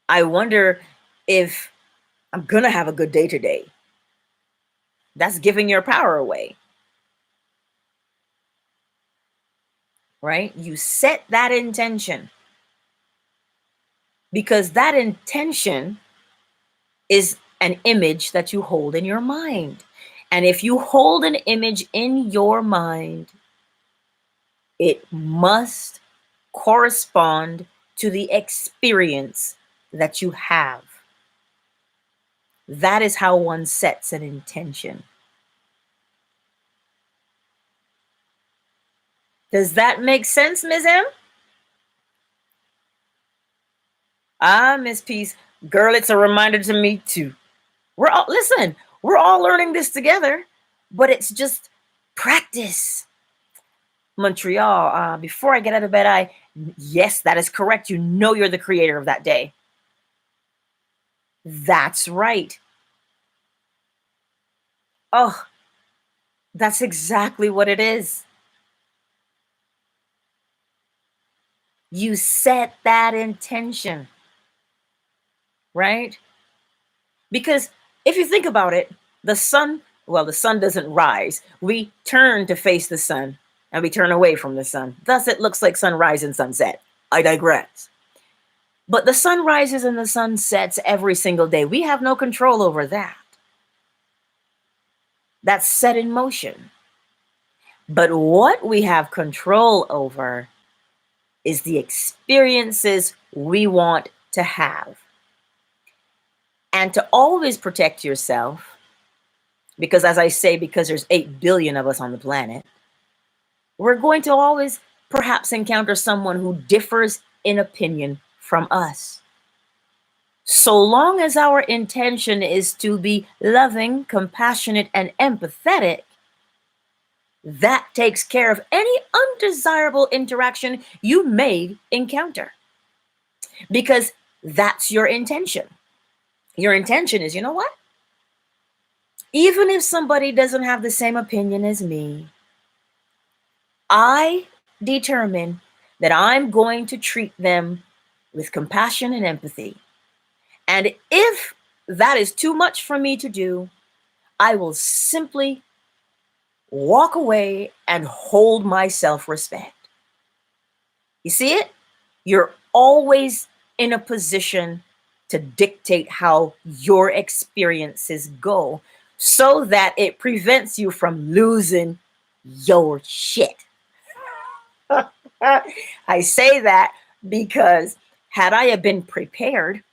I wonder if I'm going to have a good day today. That's giving your power away. Right? You set that intention because that intention is an image that you hold in your mind. And if you hold an image in your mind, it must correspond to the experience that you have. That is how one sets an intention. Does that make sense, Ms. M? Miss Peace, girl, it's a reminder to me too. We're all learning this together, but it's just practice. Montreal, before I get out of bed, yes, that is correct. You know you're the creator of that day. That's right. Oh, that's exactly what it is. You set that intention, right? Because if you think about it, the sun doesn't rise. We turn to face the sun and we turn away from the sun. Thus, it looks like sunrise and sunset. I digress. But the sun rises and the sun sets every single day. We have no control over that. That's set in motion. But what we have control over is the experiences we want to have. And to always protect yourself, because as I say, because there's 8 billion of us on the planet, we're going to always perhaps encounter someone who differs in opinion from us. So long as our intention is to be loving, compassionate, and empathetic, that takes care of any undesirable interaction you may encounter. Because that's your intention. Your intention is, you know what? Even if somebody doesn't have the same opinion as me, I determine that I'm going to treat them with compassion and empathy. And if that is too much for me to do, I will simply walk away and hold my self-respect. You see it? You're always in a position to dictate how your experiences go so that it prevents you from losing your shit. I say that because had I have been prepared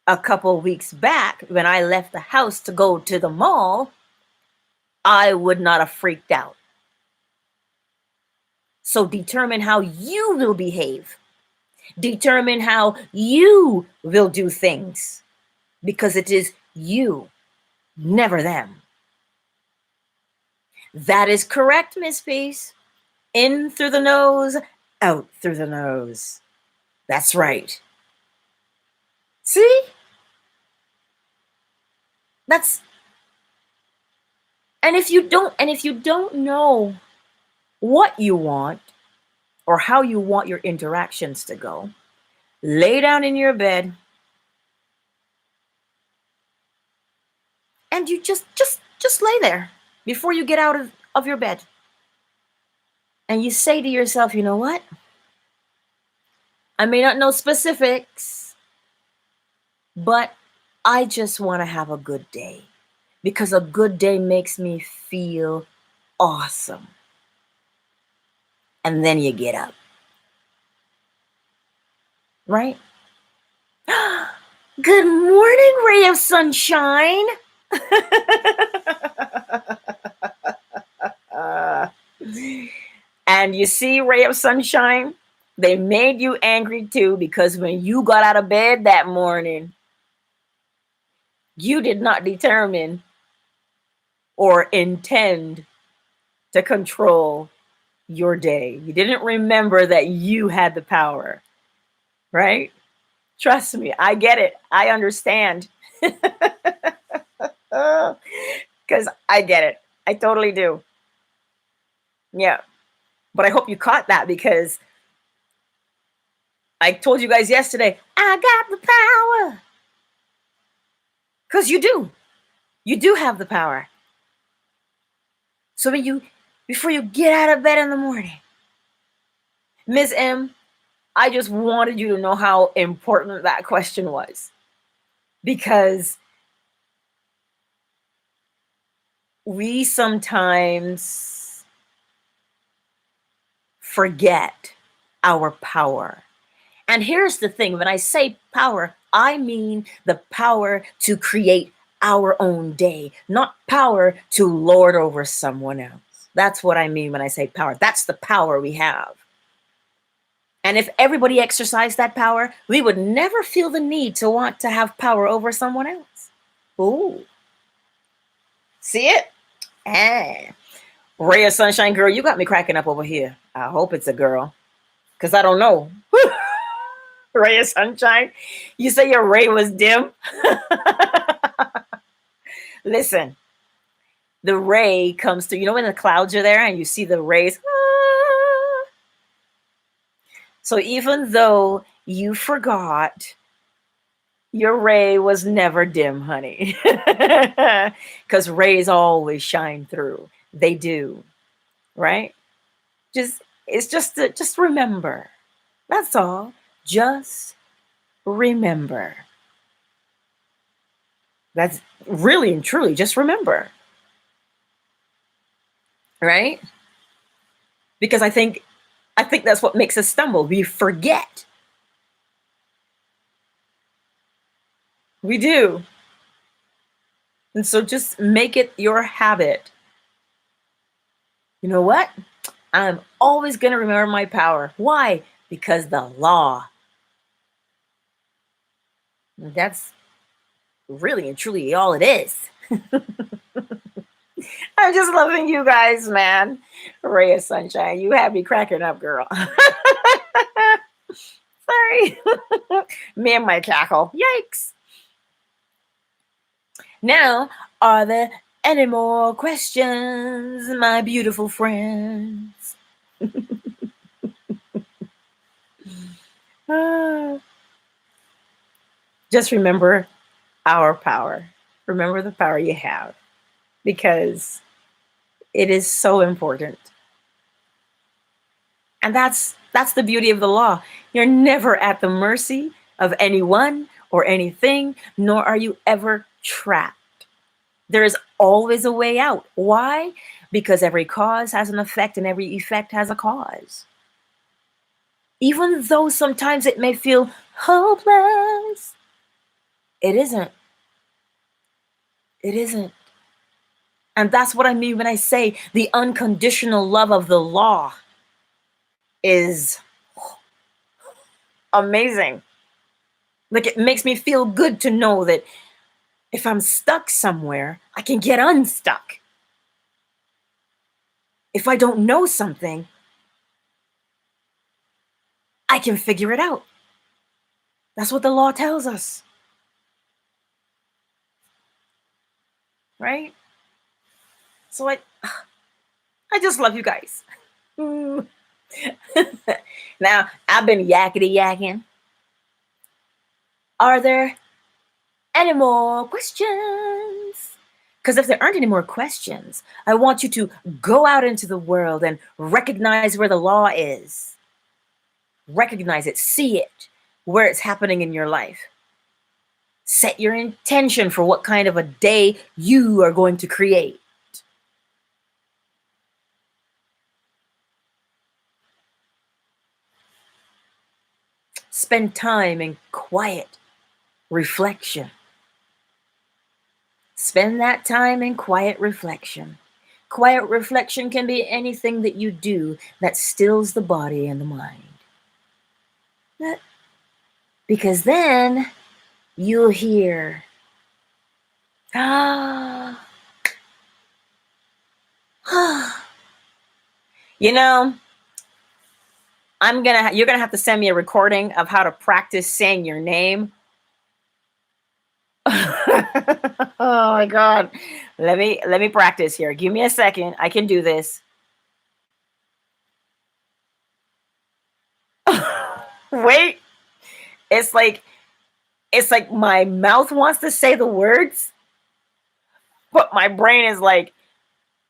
a couple weeks back when I left the house to go to the mall, I would not have freaked out. So determine how you will behave. Determine how you will do things, because it is you, never them. That is correct, Miss Peace. In through the nose, out through the nose. That's right. See? And if you don't know what you want or how you want your interactions to go, lay down in your bed and you just lay there before you get out of your bed. And you say to yourself, you know what? I may not know specifics, but I just want to have a good day, because a good day makes me feel awesome. And then you get up. Right? Good morning, ray of sunshine. And you see, ray of sunshine, they made you angry too, because when you got out of bed that morning, you did not determine or intend to control your day. You didn't remember that you had the power, right? Trust me, I get it. I understand. Because I get it. I totally do. Yeah. But I hope you caught that, because I told you guys yesterday, I got the power. Because you do. You do have the power. So before you get out of bed in the morning, Ms. M, I just wanted you to know how important that question was. Because we sometimes forget our power. And here's the thing, when I say power, I mean the power to create our own day, not power to lord over someone else. That's what I mean when I say power. That's the power we have. And if everybody exercised that power, we would never feel the need to want to have power over someone else. Ooh. See it? Ah. Ray of sunshine girl, you got me cracking up over here. I hope it's a girl, because I don't know. Ray of sunshine, you say your ray was dim? Listen, the ray comes through, you know when the clouds are there and you see the rays? So even though you forgot, your ray was never dim, honey. Because rays always shine through. They do, right? Just remember. That's all. Just remember. That's really and truly, just remember. Right? Because I think that's what makes us stumble. We forget. We do. And so just make it your habit. You know what? I'm always going to remember my power. Why? Because the law. That's really and truly all it is. I'm just loving you guys, man. Ray of sunshine, you have me cracking up, girl. Sorry. Me and my cackle. Yikes. Now, are there any more questions, my beautiful friends? Just remember, our power. Remember the power you have, because it is so important. And that's the beauty of the law. You're never at the mercy of anyone or anything, nor are you ever trapped. There is always a way out. Why? Because every cause has an effect and every effect has a cause. Even though sometimes it may feel hopeless, it isn't. It isn't. And that's what I mean when I say the unconditional love of the law is amazing. Like, it makes me feel good to know that if I'm stuck somewhere, I can get unstuck. If I don't know something, I can figure it out. That's what the law tells us. Right? So I just love you guys. Now, I've been yakety yakking. Are there any more questions? Because if there aren't any more questions, I want you to go out into the world and recognize where the law is. Recognize it, see it, where it's happening in your life. Set your intention for what kind of a day you are going to create. Spend time in quiet reflection. Spend that time in quiet reflection. Quiet reflection can be anything that you do that stills the body and the mind. Because then you'll hear, you know, you're gonna have to send me a recording of how to practice saying your name. Oh my God. Let me practice here. Give me a second. I can do this. Wait. It's like my mouth wants to say the words, but my brain is like,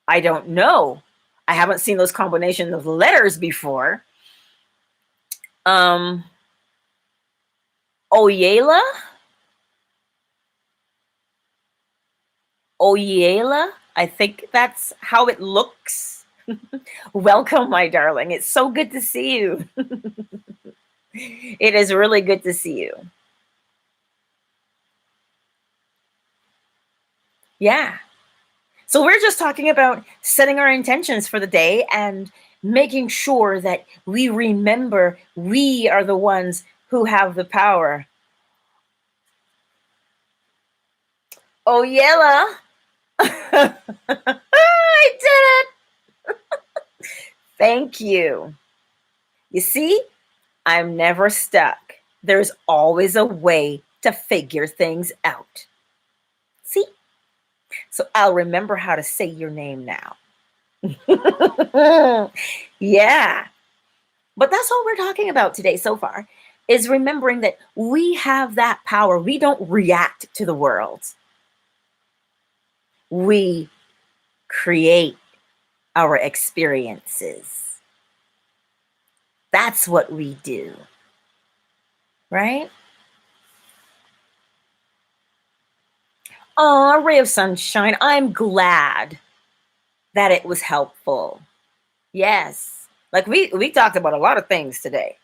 I don't know. I haven't seen those combinations of letters before. Oyela? Oyela? I think that's how it looks. Welcome, my darling. It's so good to see you. It is really good to see you. Yeah. So we're just talking about setting our intentions for the day and making sure that we remember we are the ones who have the power. Oh, Yella. I did it. Thank you. You see, I'm never stuck. There's always a way to figure things out. See? So I'll remember how to say your name now. Yeah. But that's all we're talking about today so far, is remembering that we have that power. We don't react to the world. We create our experiences. That's what we do. Right? Oh, a ray of sunshine. I'm glad that it was helpful. Yes. Like we talked about a lot of things today.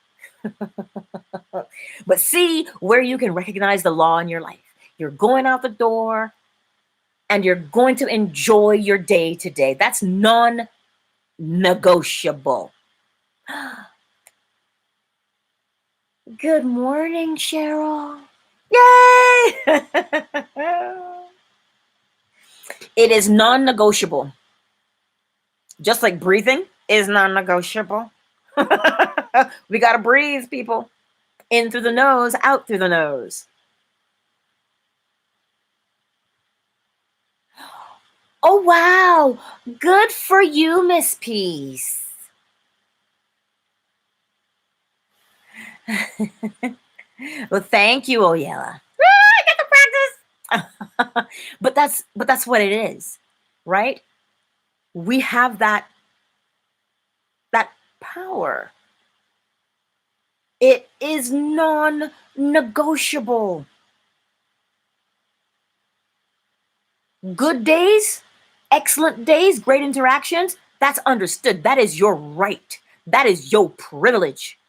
But see where you can recognize the law in your life. You're going out the door and you're going to enjoy your day today. That's non-negotiable. Good morning, Cheryl. Yay! It is non-negotiable. Just like breathing is non-negotiable. We got to breathe, people. In through the nose, out through the nose. Oh, wow. Good for you, Miss Peace. Well, thank you, Oyella. I get to practice. But that's what it is, right? We have that power. It is non-negotiable. Good days, excellent days, great interactions, that's understood. That is your right. That is your privilege.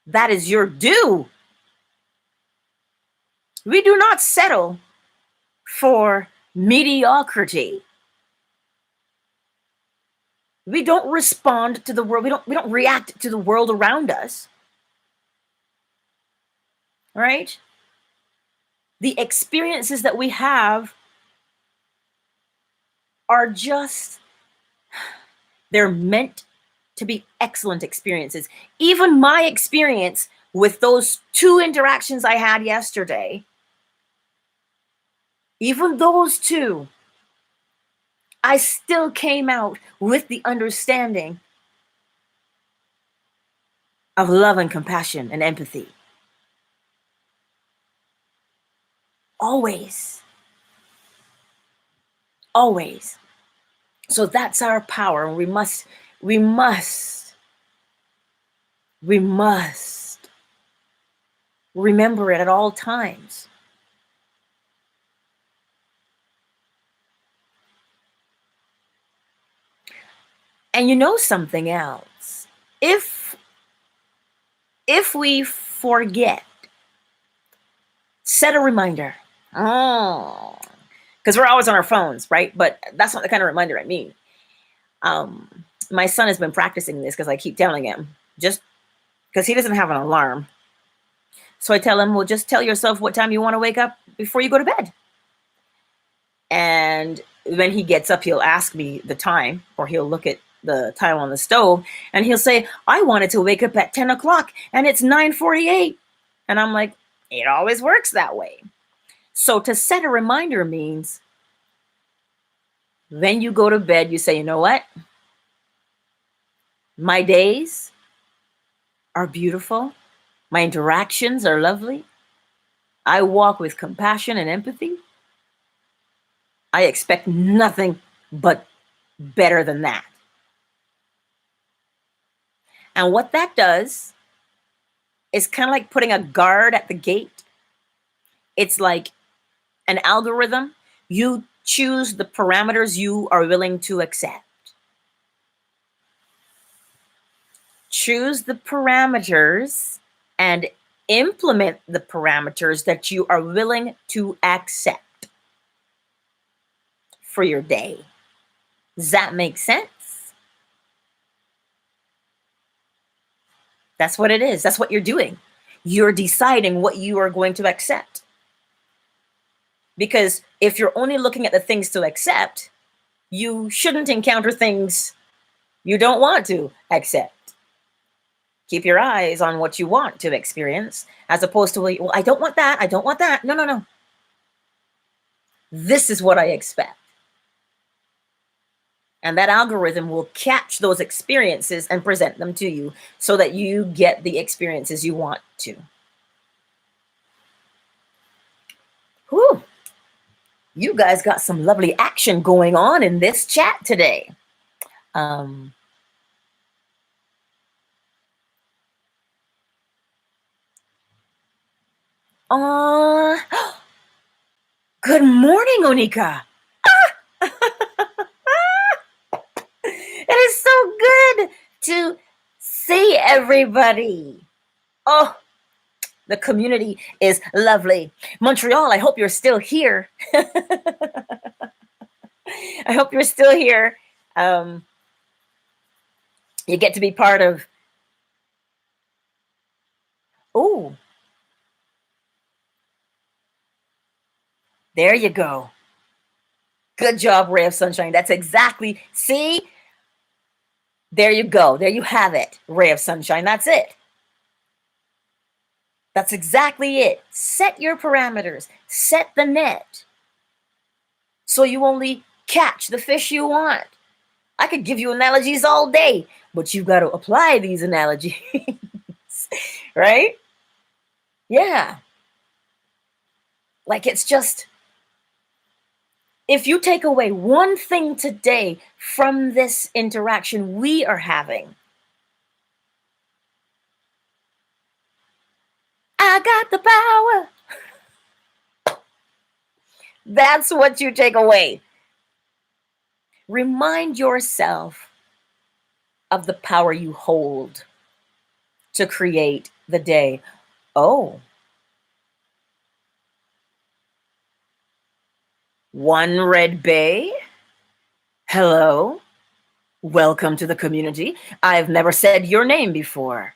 That is your due. We do not settle for mediocrity. We don't respond to the world. We don't react to the world around us. Right? The experiences that we have are just, they're meant to be excellent experiences. Even my experience with those 2 interactions I had yesterday, even those 2, I still came out with the understanding of love and compassion and empathy. Always. Always. So that's our power. And we must remember it at all times. And you know something else? If we forget, set a reminder. Oh, because we're always on our phones, right? But that's not the kind of reminder I mean. My son has been practicing this because I keep telling him, just because he doesn't have an alarm. So I tell him, well, just tell yourself what time you want to wake up before you go to bed. And when he gets up, he'll ask me the time, or he'll look at the time on the stove and he'll say, I wanted to wake up at 10 o'clock and it's 9:48. And I'm like, it always works that way. So to set a reminder means when you go to bed, you say, you know what? My days are beautiful. My interactions are lovely. I walk with compassion and empathy. I expect nothing but better than that. And what that does is kind of like putting a guard at the gate. It's like an algorithm. You choose the parameters you are willing to accept. Choose the parameters and implement the parameters that you are willing to accept for your day. Does that make sense? That's what it is. That's what you're doing. You're deciding what you are going to accept. Because if you're only looking at the things to accept, you shouldn't encounter things you don't want to accept. Keep your eyes on what you want to experience, as opposed to, well, I don't want that. I don't want that. No, no, no. This is what I expect. And that algorithm will catch those experiences and present them to you so that you get the experiences you want to. Whew. You guys got some lovely action going on in this chat today. Good morning, Onika. It is so good to see everybody. Oh, the community is lovely. Montreal, I hope you're still here. I hope you're still here. You get to be part of. Oh, there you go. Good job, Ray of Sunshine. That's exactly, see? There you go. There you have it, Ray of Sunshine. That's it. That's exactly it. Set your parameters. Set the net. So you only catch the fish you want. I could give you analogies all day, but you've got to apply these analogies, right? Yeah. Like, it's just, if you take away one thing today from this interaction we are having, I got the power. That's what you take away. Remind yourself of the power you hold to create the day. Oh, One Red Bay? Hello? Welcome to the community. I've never said your name before.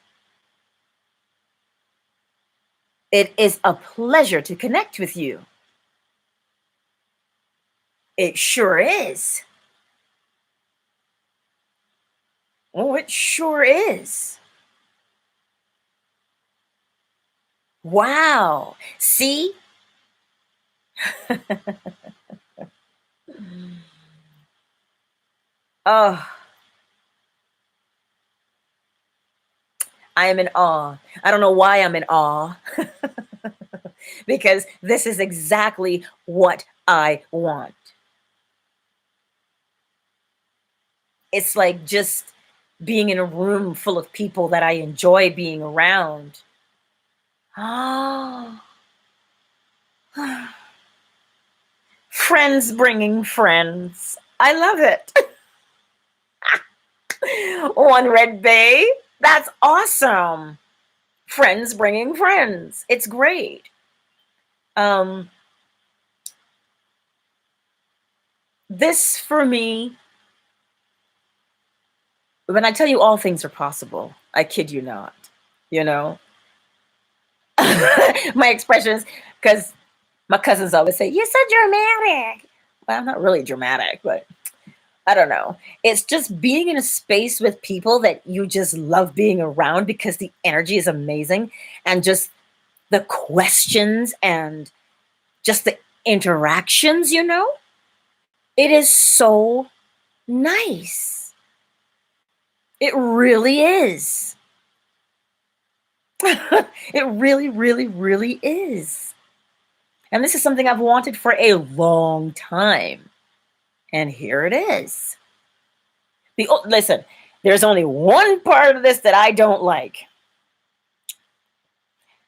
It is a pleasure to connect with you. It sure is. Oh, it sure is. Wow. See? Oh, I am in awe. I don't know why I'm in awe. Because this is exactly what I want. It's like just being in a room full of people that I enjoy being around. Oh. Friends bringing friends. I love it. One Red Bay. That's awesome. Friends bringing friends. It's great. This for me, when I tell you all things are possible, I kid you not, you know? My expressions, because my cousins always say, "You're so dramatic." Well, I'm not really dramatic, but I don't know. It's just being in a space with people that you just love being around because the energy is amazing, and just the questions and just the interactions, you know? It is so nice. It really is. It really, really, really is. And this is something I've wanted for a long time. And here it is. Listen, there's only one part of this that I don't like.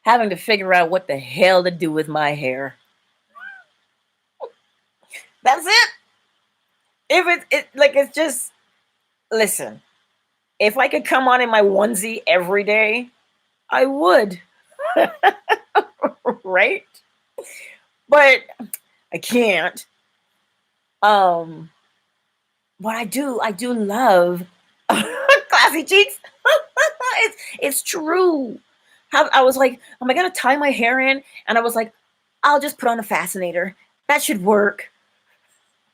Having to figure out what the hell to do with my hair. That's it. If it's just, listen, if I could come on in my onesie every day, I would. Right? But I can't. But I do love classy cheeks. It's true. I was like, am I gonna tie my hair in? And I was like, I'll just put on a fascinator. That should work.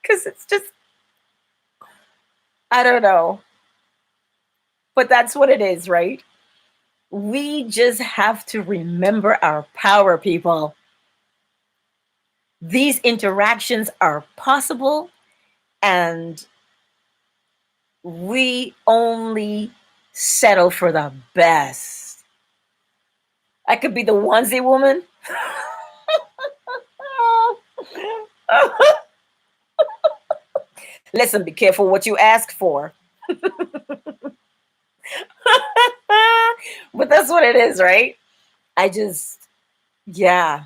Because it's just, I don't know. But that's what it is, right? We just have to remember our power, people. These interactions are possible, and we only settle for the best. I could be the onesie woman. Listen, be careful what you ask for. But that's what it is, right? Yeah.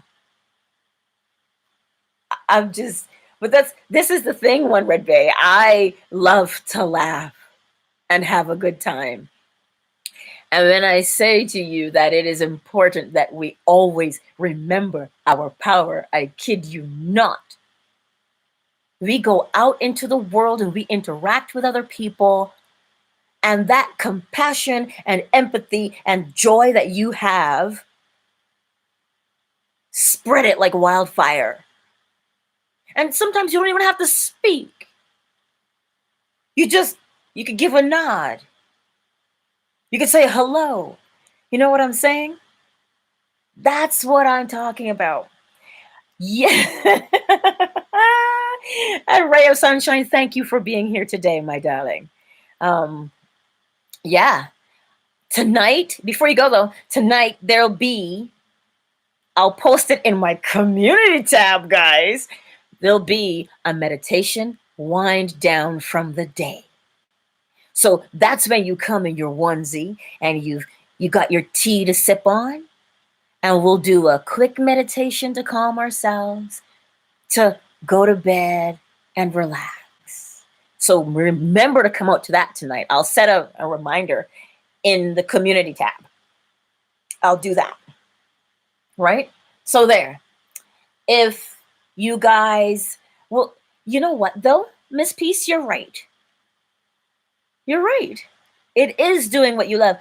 This is the thing, One Red Bay. I love to laugh and have a good time. And when I say to you that it is important that we always remember our power, I kid you not. We go out into the world and we interact with other people, and that compassion and empathy and joy that you have, spread it like wildfire. And sometimes you don't even have to speak. You could give a nod. You could say hello. You know what I'm saying? That's what I'm talking about. Yeah. And Ray of Sunshine, thank you for being here today, my darling. Yeah. Tonight, before you go though, tonight there'll be I'll post it in my community tab, guys. There'll be a meditation wind down from the day. So that's when you come in your onesie and you got your tea to sip on, and we'll do a quick meditation to calm ourselves, to go to bed and relax. So remember to come out to that tonight. I'll set a reminder in the community tab. I'll do that. Right? So there. If you guys, well, you know what though, Miss Peace, you're right. You're right. It is doing what you love.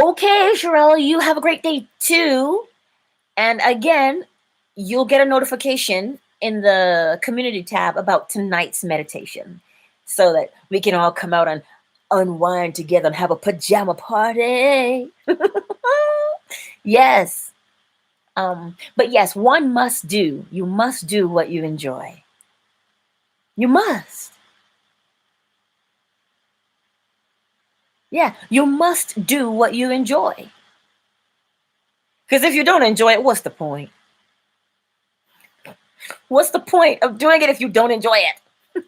Okay, Sherelle, you have a great day too. And again, you'll get a notification in the community tab about tonight's meditation so that we can all come out and unwind together and have a pajama party. Yes. But yes, you must do what you enjoy. You must. Yeah, you must do what you enjoy. Because if you don't enjoy it, what's the point? What's the point of doing it if you don't enjoy it?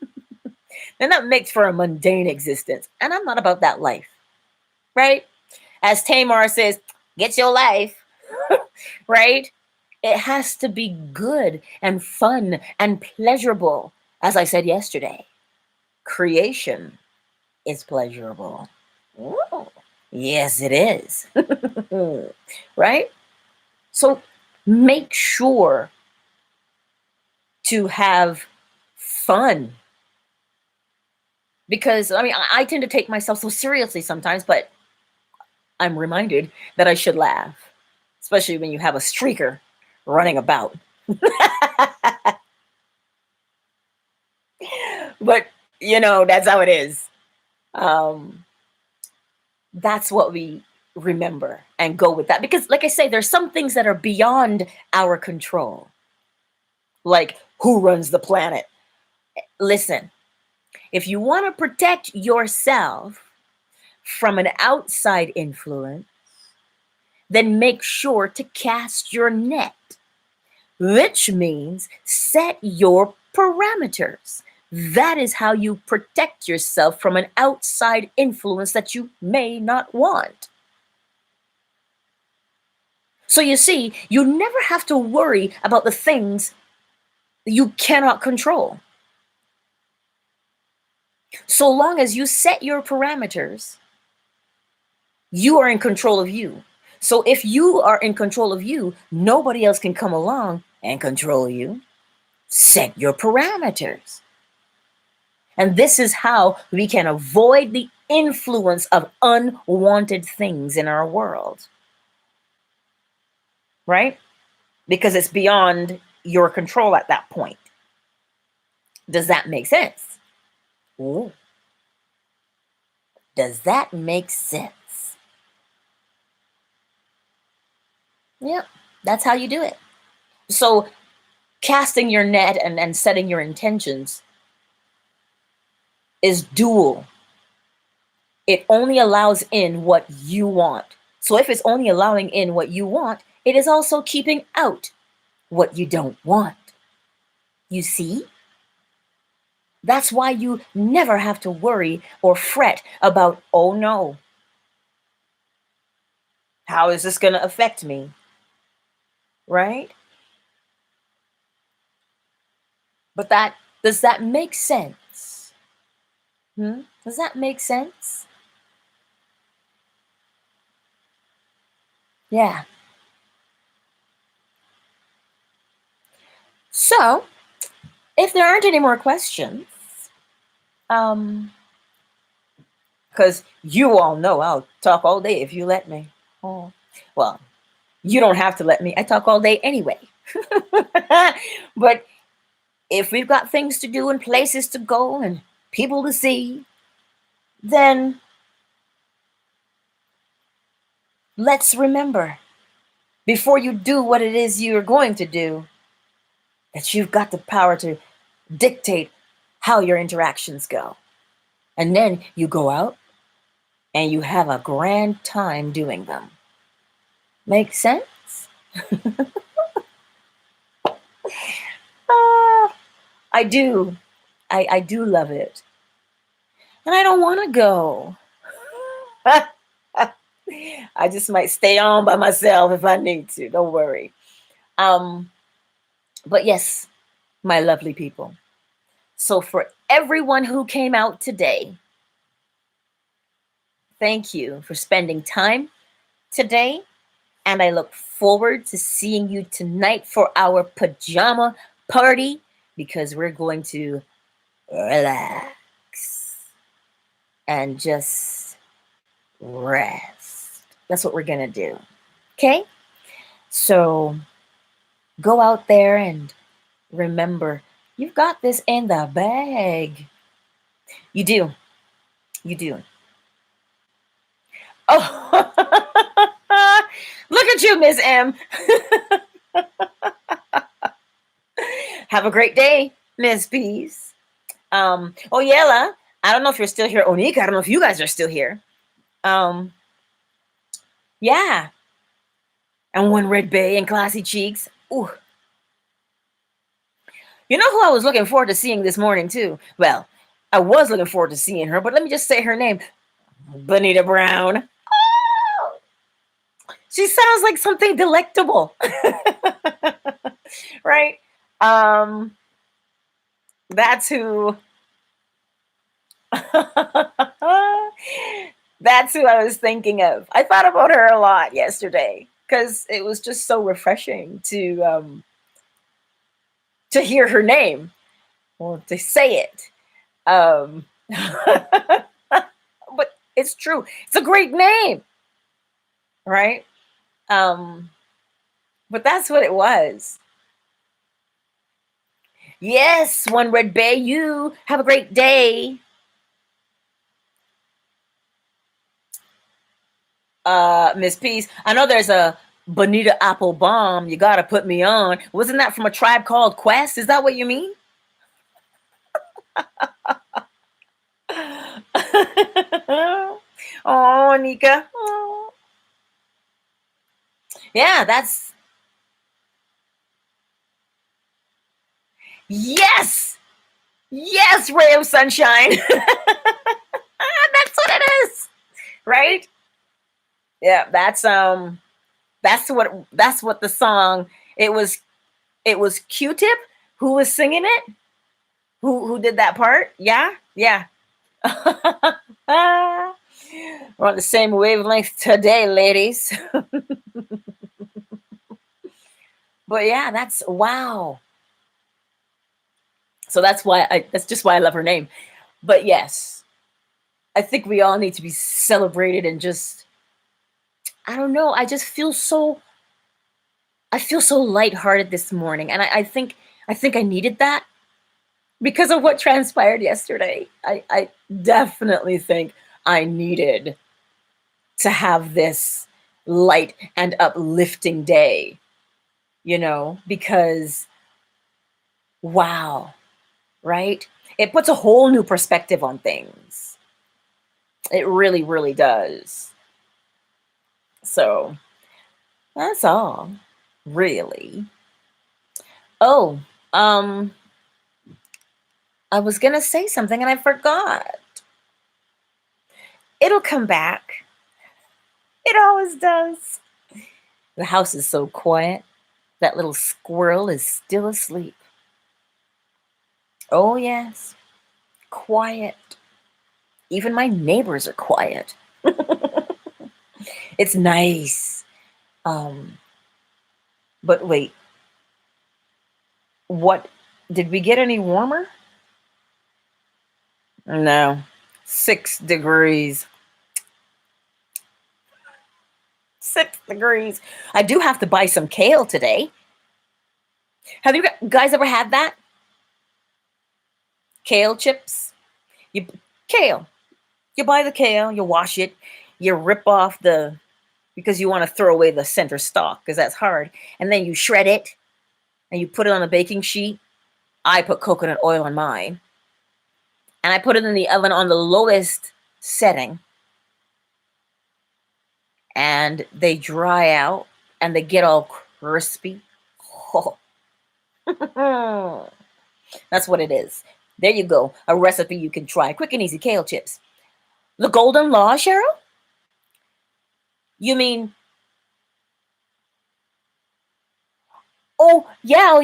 And that makes for a mundane existence. And I'm not about that life. Right? As Tamar says, get your life. Right? It has to be good and fun and pleasurable. As I said yesterday, creation is pleasurable. Ooh, yes, it is. Right? So make sure to have fun. Because, I mean, I tend to take myself so seriously sometimes, but I'm reminded that I should laugh, especially when you have a streaker running about. But, you know, that's how it is. That's what we remember and go with that. Because, like I say, there's some things that are beyond our control. Like, who runs the planet? Listen, if you want to protect yourself from an outside influence, then make sure to cast your net, which means set your parameters. That is how you protect yourself from an outside influence that you may not want. So you see, you never have to worry about the things you cannot control. So long as you set your parameters, you are in control of you. So if you are in control of you, nobody else can come along and control you. Set your parameters. And this is how we can avoid the influence of unwanted things in our world. Right? Because it's beyond your control at that point. Does that make sense? Ooh. Does that make sense? Yeah, that's how you do it. So casting your net and setting your intentions is dual. It only allows in what you want. So if it's only allowing in what you want, it is also keeping out what you don't want. You see? That's why you never have to worry or fret about, oh no, how is this going to affect me? Right? But does that make sense? Does that make sense? Yeah. So, if there aren't any more questions, because you all know I'll talk all day if you let me. Oh, well, you don't have to let me. I talk all day anyway. But if we've got things to do and places to go and people to see, then let's remember, before you do what it is you're going to do, that you've got the power to dictate how your interactions go. And then you go out and you have a grand time doing them. Make sense? Ah, I do. I do love it. And I don't want to go. I just might stay on by myself if I need to. Don't worry. But yes, my lovely people. So for everyone who came out today, thank you for spending time today. And I look forward to seeing you tonight for our pajama party, because we're going to relax and just rest. That's what we're going to do. Okay? So go out there and remember, you've got this in the bag. You do. You do. Oh, look at you, Miss M. Have a great day, Miss Peace. Oyela, I don't know if you're still here. Onika, I don't know if you guys are still here. Yeah. And One Red Bay and Classy Cheeks. Ooh. You know who I was looking forward to seeing this morning, too? Well, I was looking forward to seeing her, but let me just say her name. Bonita Brown. Oh, she sounds like something delectable. Right? That's who... That's who I was thinking of. I thought about her a lot yesterday because it was just so refreshing to hear her name, or to say it. But it's true. It's a great name, right? But that's what it was. Yes, One Red Bay, you have a great day. Miss Peace, I know there's a Bonita Apple Bomb. You gotta put me on. Wasn't that from a tribe called Quest? Is that what you mean? Oh, Nika. Oh. Yeah, that's... Yes! Yes, ray of sunshine. That's what it is. Right? Yeah, that's what the song, it was Q-Tip who was singing it. Who did that part? Yeah? Yeah. We're on the same wavelength today, ladies. But yeah, that's wow. So that's just why I love her name. But yes, I think we all need to be celebrated and just, I don't know, I feel so lighthearted this morning. And I think I needed that because of what transpired yesterday. I definitely think I needed to have this light and uplifting day, because wow, right? It puts a whole new perspective on things. It really, really does. So that's all, really. Oh, I was gonna say something and I forgot. It'll come back. It always does. The house is so quiet. That little squirrel is still asleep. Oh, yes. Quiet. Even my neighbors are quiet. It's nice. But wait. What? Did we get any warmer? No. 6 degrees. 6 degrees. I do have to buy some kale today. Have you guys ever had that? Kale chips? Kale. You buy the kale, you wash it, you rip off because you want to throw away the center stalk because that's hard. And then you shred it and you put it on a baking sheet. I put coconut oil on mine. And I put it in the oven on the lowest setting. And they dry out and they get all crispy. Oh. That's what it is. There you go. A recipe you can try. Quick and easy kale chips. The golden law, Cheryl? You mean, oh yeah.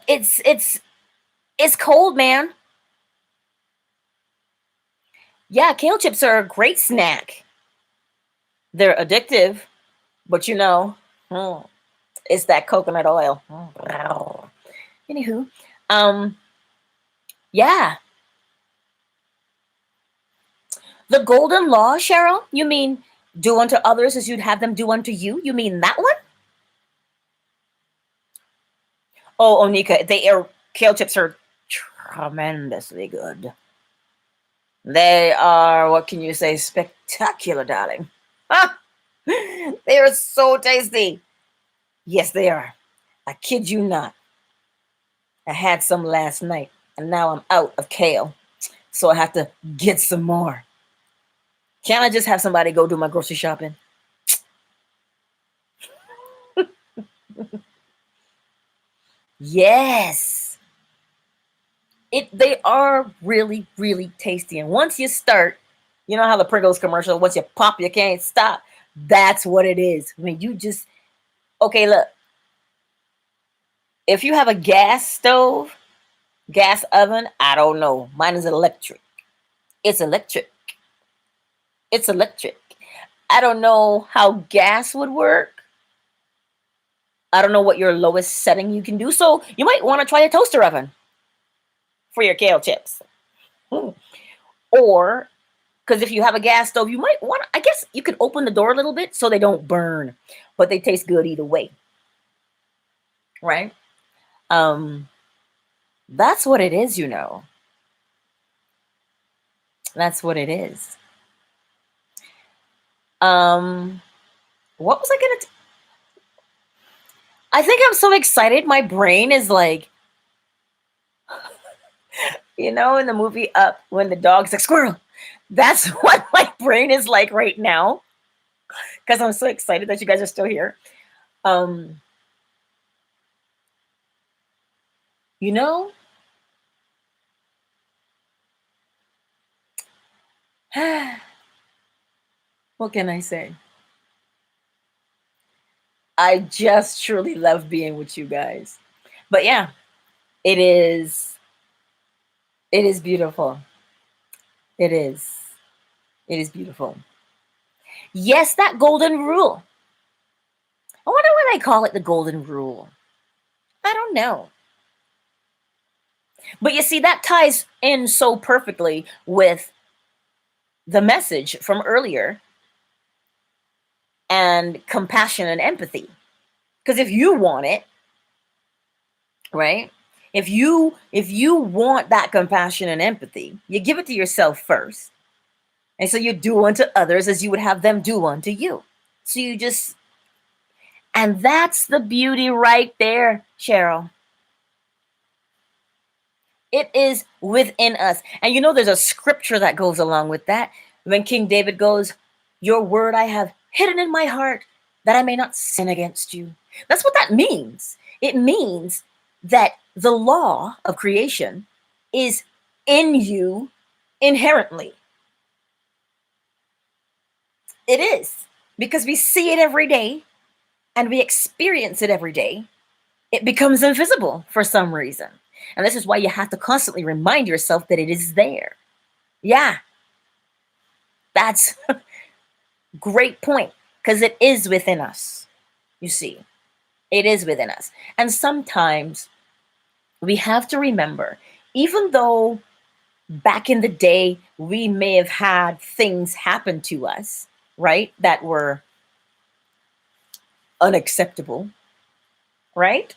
It's cold, man. Yeah, kale chips are a great snack. They're addictive, but it's that coconut oil. Anywho, yeah. The golden law, Cheryl? You mean do unto others as you'd have them do unto you? You mean that one? Oh, Onika, kale chips are tremendously good. They are, what can you say, spectacular, darling. They are so tasty. Yes, they are. I kid you not. I had some last night, and now I'm out of kale, so I have to get some more. Can't I just have somebody go do my grocery shopping? Yes. They are really, really tasty. And once you start, you know how the Pringles commercial, once you pop, you can't stop. That's what it is. When you just, okay, look. If you have a gas stove, gas oven, I don't know. Mine is electric. It's electric. It's electric. I don't know how gas would work. I don't know what your lowest setting you can do. So you might want to try a toaster oven for your kale chips. Or, because if you have a gas stove, you might want to, I guess you could open the door a little bit so they don't burn, but they taste good either way. Right? That's what it is, That's what it is. What was I gonna I think I'm so excited. My brain is like, in the movie Up, when the dog's like, squirrel. That's what my brain is like right now. Because I'm so excited that you guys are still here. What can I say? I just truly love being with you guys. But yeah, it is beautiful. It is. It is beautiful. Yes, that golden rule. I wonder why they call it the golden rule. I don't know. But you see, that ties in so perfectly with the message from earlier and compassion and empathy. Because if you want it, right? If you want that compassion and empathy, you give it to yourself first. And so you do unto others as you would have them do unto you. So and that's the beauty right there, Cheryl. It is within us. And there's a scripture that goes along with that. When King David goes, your word I have hidden in my heart that I may not sin against you. That's what that means. It means that the law of creation is in you inherently. It is, because we see it every day and we experience it every day. It becomes invisible for some reason. And this is why you have to constantly remind yourself that it is there. Yeah. That's a great point, because it is within us. You see, it is within us. And sometimes we have to remember, even though back in the day we may have had things happen to us, right, that were unacceptable, right?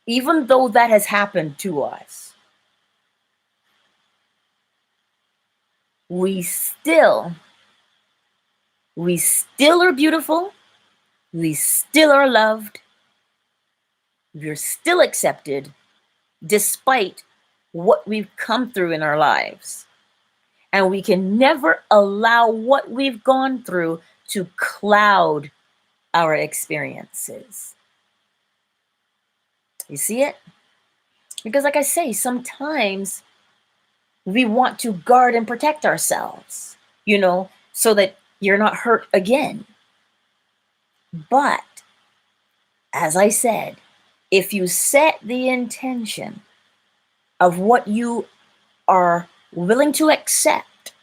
Even though that has happened to us, we still are beautiful. We still are loved. We're still accepted, despite what we've come through in our lives. And we can never allow what we've gone through to cloud our experiences. You see it? Because like I say, sometimes we want to guard and protect ourselves, so that you're not hurt again. But as I said, if you set the intention of what you are willing to accept,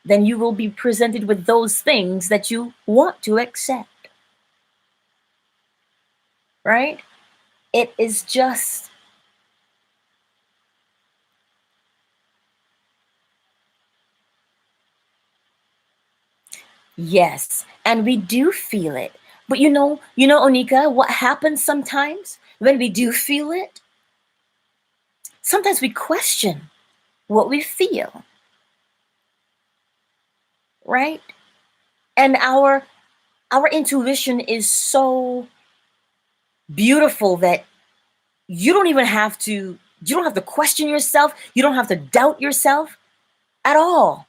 then you will be presented with those things that you want to accept. Right? It is just, yes, and we do feel it. But Onika, what happens sometimes when we do feel it? Sometimes we question what we feel, right? And our intuition is so beautiful that you don't have to question yourself, you don't have to doubt yourself at all.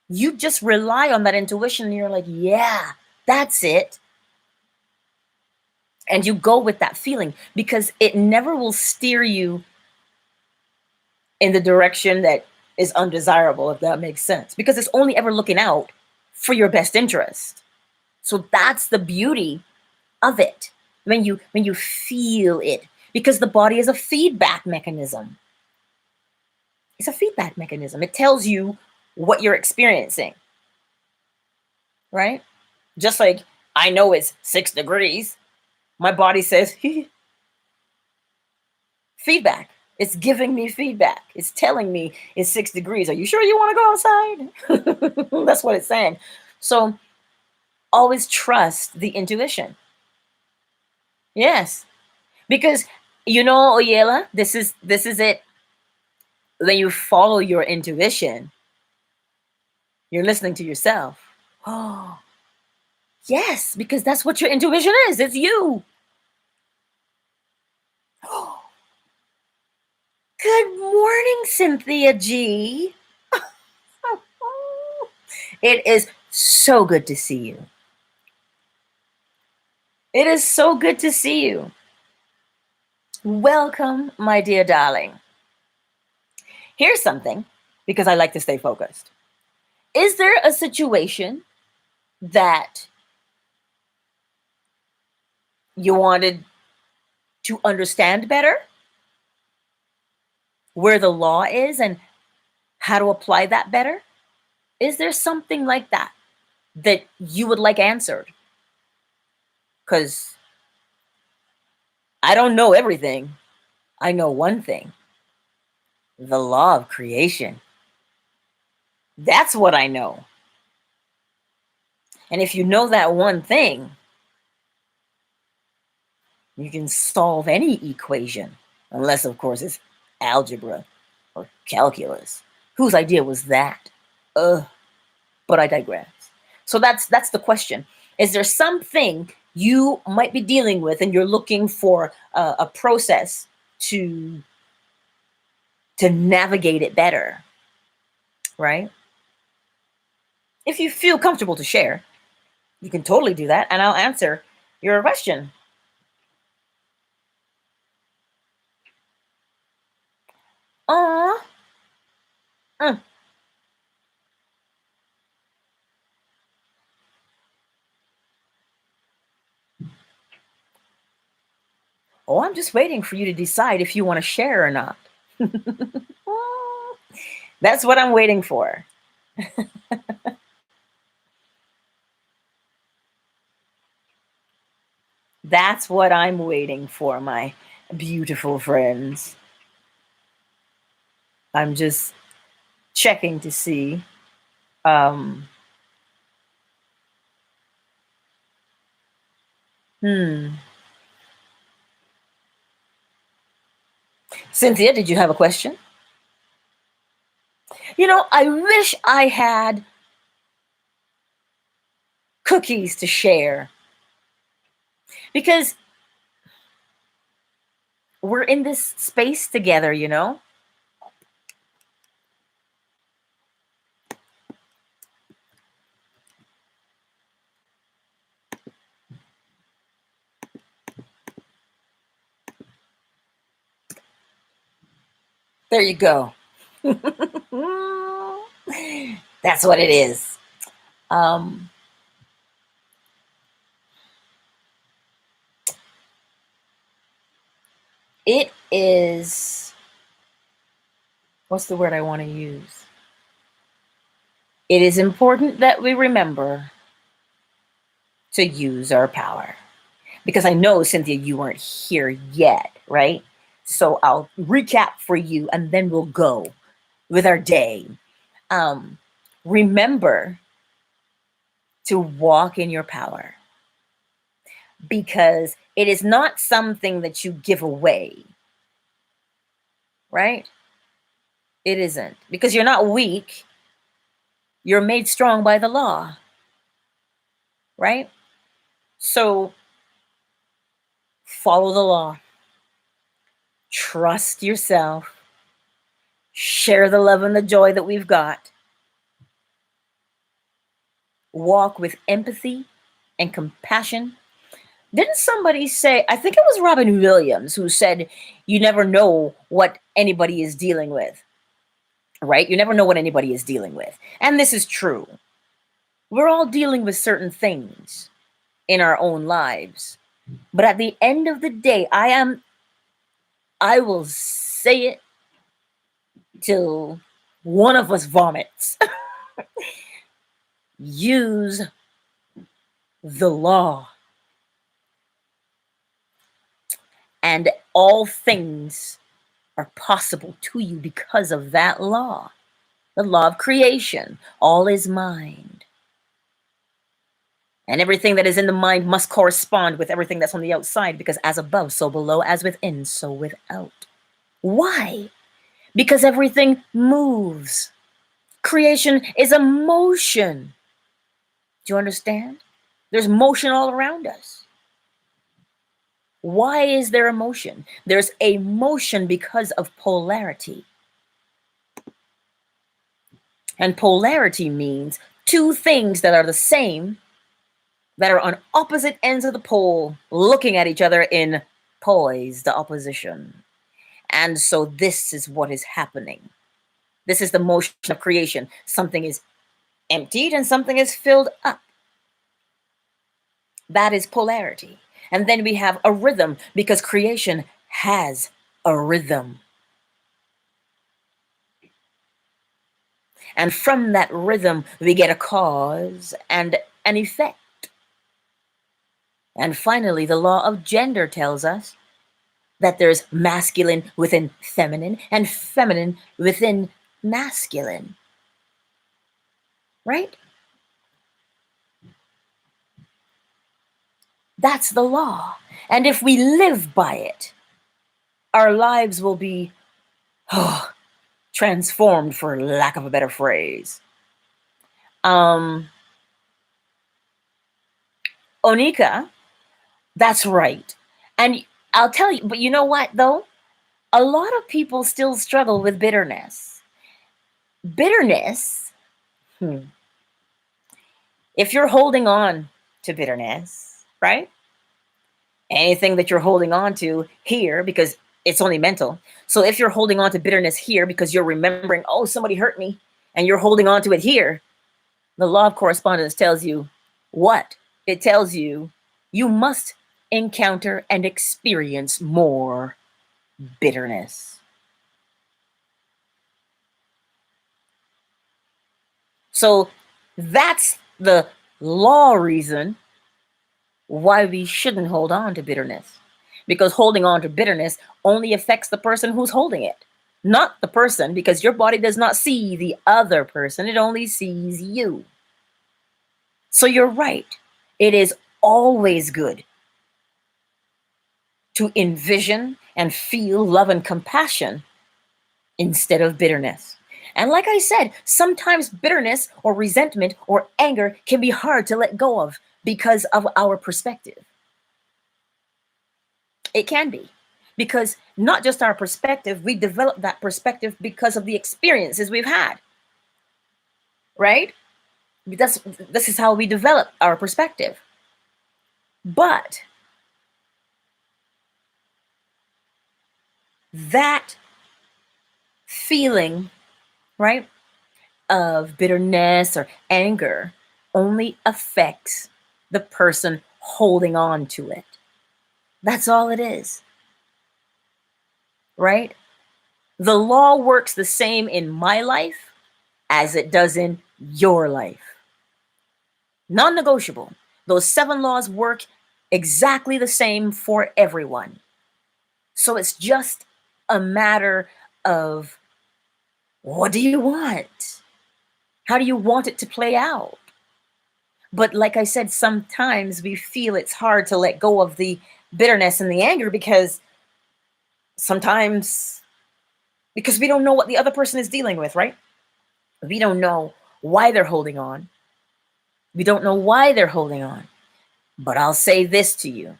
You just rely on that intuition and you're like, yeah, that's it. And you go with that feeling because it never will steer you in the direction that is undesirable, if that makes sense, because it's only ever looking out for your best interest. So that's the beauty of it when you feel it, because the body is a feedback mechanism. It's a feedback mechanism. It tells you what you're experiencing, right? Just like I know it's 6 degrees, my body says feedback. It's giving me feedback. It's telling me it's 6 degrees. Are you sure you want to go outside? That's what it's saying. So always trust the intuition. Yes. Because Oyela, this is it. When you follow your intuition, you're listening to yourself. Oh, yes, because that's what your intuition is. It's you. Good morning, Cynthia G. It is so good to see you. It is so good to see you. Welcome, my dear darling. Here's something, because I like to stay focused. Is there a situation that you wanted to understand better? Where the law is and how to apply that better? Is there something like that that you would like answered? Because I don't know everything. I know one thing: the law of creation. That's what I know. And if you know that one thing, you can solve any equation, unless, of course, it's algebra or calculus. Whose idea was that? But I digress. So that's the question. Is there something you might be dealing with and you're looking for a process to navigate it better, right? If you feel comfortable to share, you can totally do that, and I'll answer your question. Aw. Mm. Oh, I'm just waiting for you to decide if you want to share or not. That's what I'm waiting for. That's what I'm waiting for, my beautiful friends. I'm just checking to see. Um, hmm. Cynthia, did you have a question? I wish I had cookies to share, because we're in this space together. There you go. That's what it is. It is, what's the word I want to use? It is important that we remember to use our power. Because I know, Cynthia, you weren't here yet, right? So I'll recap for you and then we'll go with our day. Remember to walk in your power, because it is not something that you give away, right? It isn't, because you're not weak. You're made strong by the law, right? So follow the law. Trust yourself. Share the love and the joy that we've got. Walk with empathy and compassion. Didn't somebody say, I think it was Robin Williams, who said, you never know what anybody is dealing with, right? You never know what anybody is dealing with. And this is true. We're all dealing with certain things in our own lives. But at the end of the day, I will say it till one of us vomits. Use the law. And all things are possible to you because of that law. The law of creation. All is mind. And everything that is in the mind must correspond with everything that's on the outside, because as above, so below, as within, so without. Why? Because everything moves. Creation is a motion. Do you understand? There's motion all around us. Why is there a motion? There's a motion because of polarity. And polarity means two things that are the same, that are on opposite ends of the pole, looking at each other in poised opposition. And so this is what is happening. This is the motion of creation. Something is emptied and something is filled up. That is polarity. And then we have a rhythm, because creation has a rhythm. And from that rhythm, we get a cause and an effect. And finally, the law of gender tells us that there's masculine within feminine and feminine within masculine. Right? That's the law. And if we live by it, our lives will be transformed, for lack of a better phrase. Onika, that's right. And I'll tell you, but you know what, though? A lot of people still struggle with bitterness. Bitterness, if you're holding on to bitterness, right? Anything that you're holding on to here, because it's only mental. So if you're holding on to bitterness here because you're remembering, oh, somebody hurt me, and you're holding on to it here, the law of correspondence tells you what? It tells you you must encounter and experience more bitterness. So that's the law reason why we shouldn't hold on to bitterness. Because holding on to bitterness only affects the person who's holding it, not the person, because your body does not see the other person. It only sees you. So you're right. It is always good to envision and feel love and compassion instead of bitterness. And like I said, sometimes bitterness or resentment or anger can be hard to let go of because of our perspective. It can be, because not just our perspective, we develop that perspective because of the experiences we've had, right? This is how we develop our perspective. But that feeling, right, of bitterness or anger only affects the person holding on to it. That's all it is, right? The law works the same in my life as it does in your life. Non-negotiable. Those 7 laws work exactly the same for everyone. So it's just a matter of, what do you want? How do you want it to play out? But like I said, sometimes we feel it's hard to let go of the bitterness and the anger because sometimes, because we don't know what the other person is dealing with, right? We don't know why they're holding on. We don't know why they're holding on. But I'll say this to you.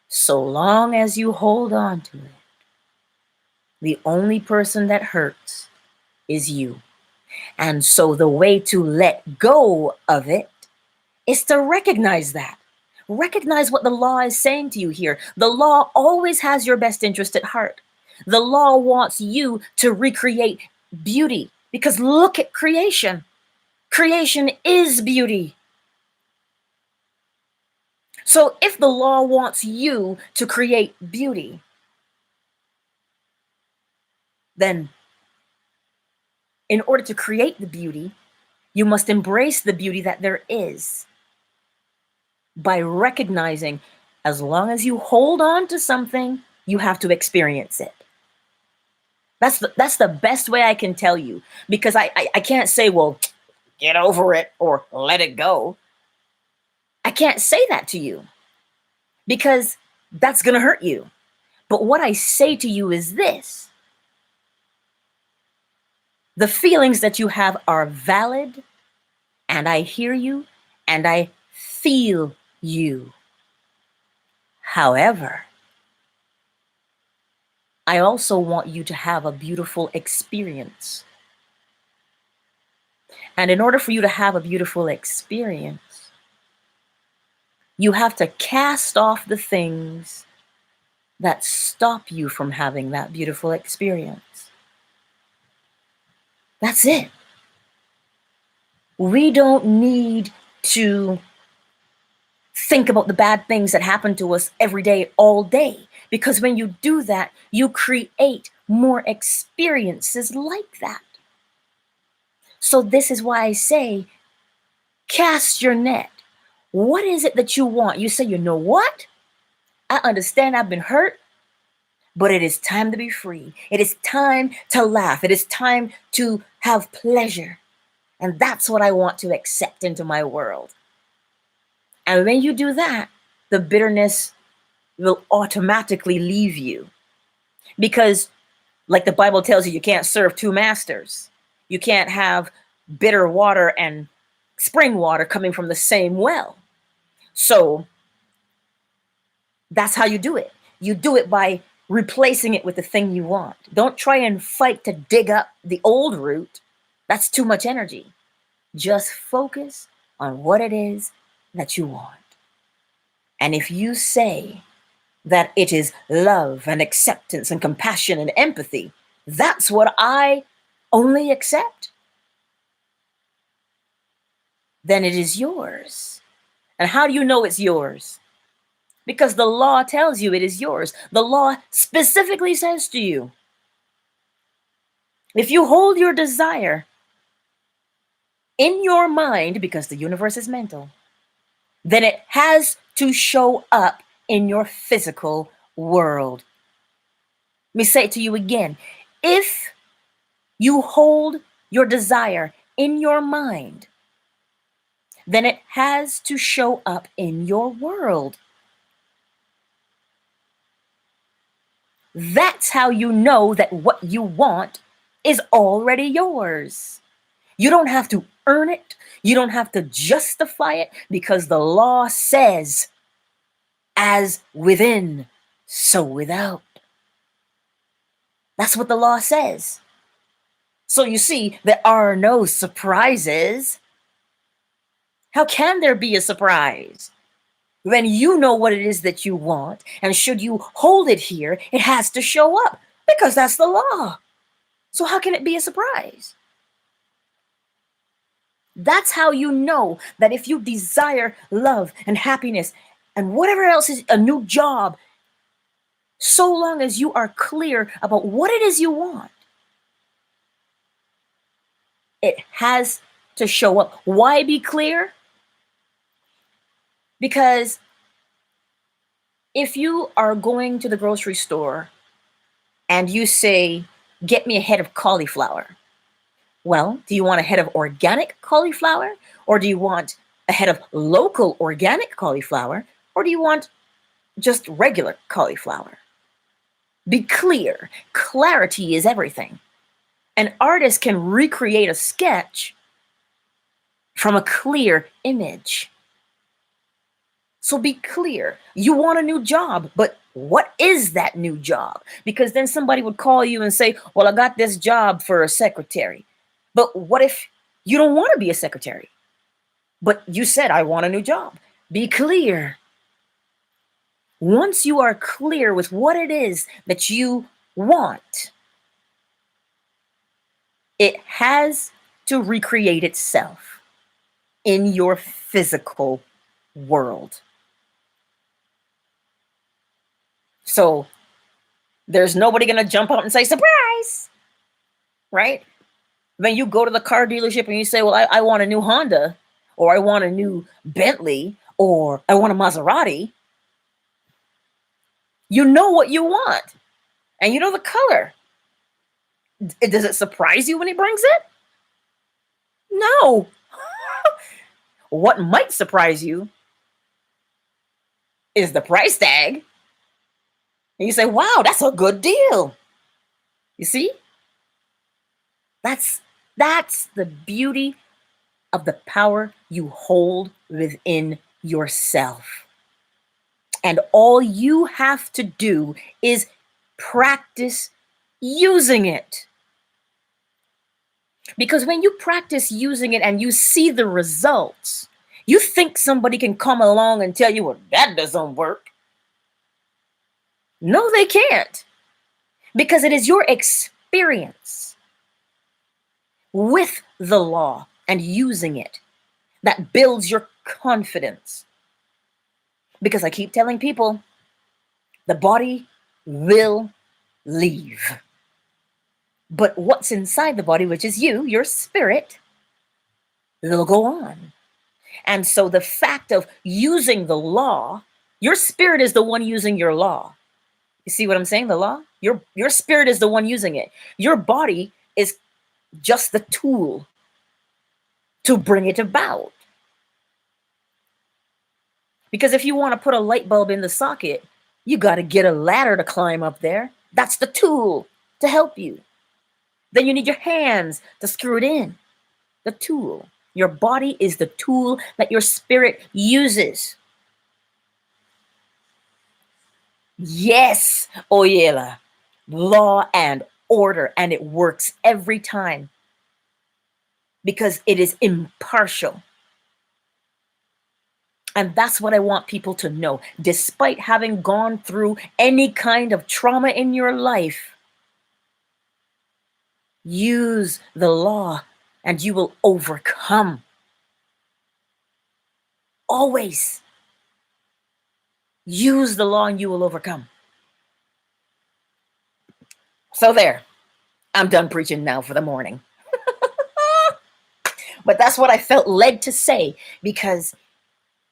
So long as you hold on to it, the only person that hurts is you. And so the way to let go of it is to recognize that. Recognize what the law is saying to you here. The law always has your best interest at heart. The law wants you to recreate beauty because look at creation. Creation is beauty. So if the law wants you to create beauty, then in order to create the beauty, you must embrace the beauty that there is by recognizing as long as you hold on to something, you have to experience it. That's the best way I can tell you, because I can't say, well, get over it or let it go. I can't say that to you because that's going to hurt you. But what I say to you is this. The feelings that you have are valid, and I hear you, and I feel you. However, I also want you to have a beautiful experience. And in order for you to have a beautiful experience, you have to cast off the things that stop you from having that beautiful experience. That's it. We don't need to think about the bad things that happen to us every day, all day, because when you do that, you create more experiences like that. So this is why I say, cast your net. What is it that you want? You say, you know what? I understand I've been hurt, but it is time to be free. It is time to laugh. It is time to have pleasure. And that's what I want to accept into my world. And when you do that, the bitterness will automatically leave you. Because like the Bible tells you, you can't serve 2 masters. You can't have bitter water and spring water coming from the same well. So that's how you do it. You do it by replacing it with the thing you want. Don't try and fight to dig up the old root. That's too much energy. Just focus on what it is that you want. And if you say that it is love and acceptance and compassion and empathy, that's what I only accept, then it is yours. And how do you know it's yours? Because the law tells you it is yours. The law specifically says to you, if you hold your desire in your mind, because the universe is mental, then it has to show up in your physical world. Let me say it to you again. If you hold your desire in your mind, then it has to show up in your world. That's how you know that what you want is already yours. You don't have to earn it. You don't have to justify it, because the law says, as within, so without. That's what the law says. So you see, there are no surprises. How can there be a surprise when you know what it is that you want? And should you hold it here, it has to show up, because that's the law. So how can it be a surprise? That's how you know that if you desire love and happiness and whatever else is a new job, so long as you are clear about what it is you want, it has to show up. Why be clear? Because if you are going to the grocery store and you say, get me a head of cauliflower. Well, do you want a head of organic cauliflower? Or do you want a head of local organic cauliflower? Or do you want just regular cauliflower? Be clear. Clarity is everything. An artist can recreate a sketch from a clear image. So be clear. You want a new job, but what is that new job? Because then somebody would call you and say, well, I got this job for a secretary. But what if you don't want to be a secretary? But you said, I want a new job. Be clear. Once you are clear with what it is that you want, it has to recreate itself in your physical world. So there's nobody going to jump out and say, surprise, right? When you go to the car dealership and you say, well, I want a new Honda, or I want a new Bentley, or I want a Maserati, you know what you want, and you know the color. Does it surprise you when he brings it? No. What might surprise you is the price tag. And you say, wow, that's a good deal. You see? That's the beauty of the power you hold within yourself. And all you have to do is practice using it. Because when you practice using it and you see the results, you think somebody can come along and tell you, well, that doesn't work. No, they can't. Because it is your experience with the law and using it that builds your confidence. Because I keep telling people, the body will leave. But what's inside the body, which is you, your spirit, will go on. And so the fact of using the law, your spirit is the one using your law. You see what I'm saying? The law? Your spirit is the one using it. Your body is just the tool to bring it about. Because if you want to put a light bulb in the socket, you got to get a ladder to climb up there. That's the tool to help you. Then you need your hands to screw it in. The tool. Your body is the tool that your spirit uses. Yes, Oyela. Law and order, and it works every time. Because it is impartial. And that's what I want people to know. Despite having gone through any kind of trauma in your life, use the law and you will overcome. Always. Use the law and you will overcome. So there. I'm done preaching now for the morning. But that's what I felt led to say, because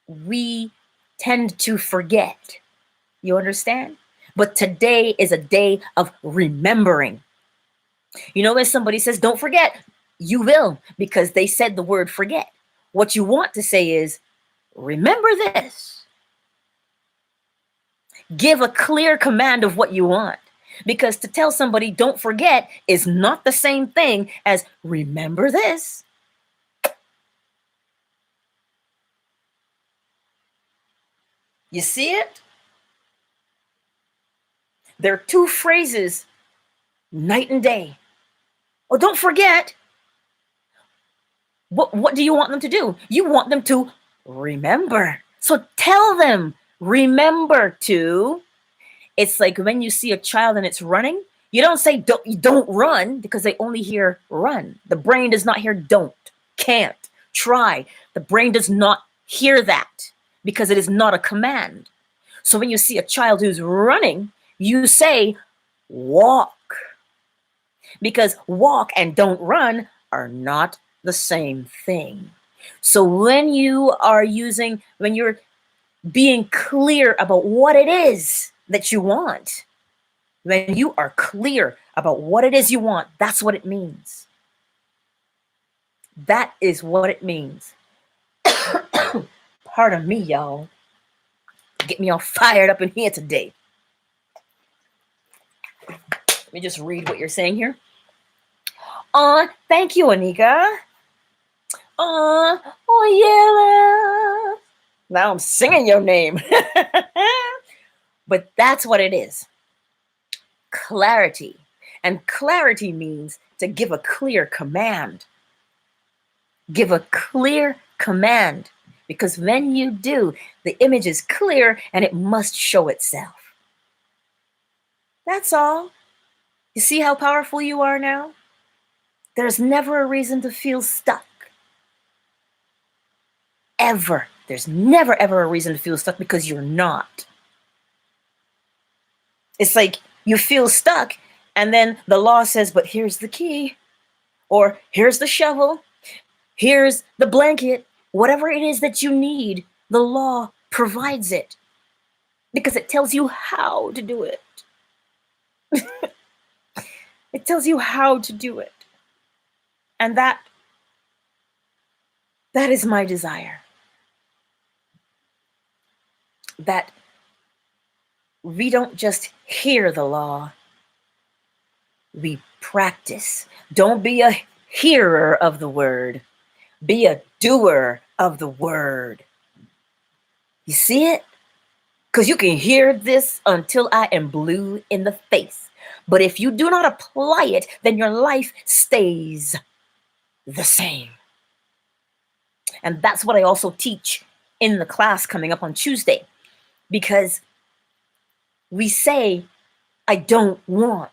we tend to forget. You understand? But today is a day of remembering. You know, when somebody says, don't forget, you will, because they said the word forget. What you want to say is, remember this. Give a clear command of what you want. Because to tell somebody don't forget is not the same thing as remember this. You see it? There are two phrases, night and day. Oh, don't forget. What do you want them to do? You want them to remember. So tell them, remember to. It's like when you see a child and it's running, You don't say don't run, because they only hear run. The brain does not hear don't, can't, try. The brain does not hear that because it is not a command. So when you see a child who's running, you say walk, because walk and don't run are not the same thing. So when you're being clear about what it is that you want, when you are clear about what it is you want, that's what it means. That is what it means. Pardon me, y'all. Get me all fired up in here today. Let me just read what you're saying here. Thank you, Anika. Oh yeah. Now I'm singing your name. But that's what it is. Clarity. And clarity means to give a clear command. Give a clear command. Because when you do, the image is clear and it must show itself. That's all. You see how powerful you are now? There's never a reason to feel stuck. Ever. There's never, ever a reason to feel stuck, because you're not. It's like you feel stuck, and then the law says, but here's the key, or here's the shovel, here's the blanket. Whatever it is that you need, the law provides it, because it tells you how to do it. It tells you how to do it. And that is my desire. That we don't just hear the law, we practice. Don't be a hearer of the word, be a doer of the word. You see it? Because you can hear this until I am blue in the face. But if you do not apply it, then your life stays the same. And that's what I also teach in the class coming up on Tuesday. Because we say, I don't want.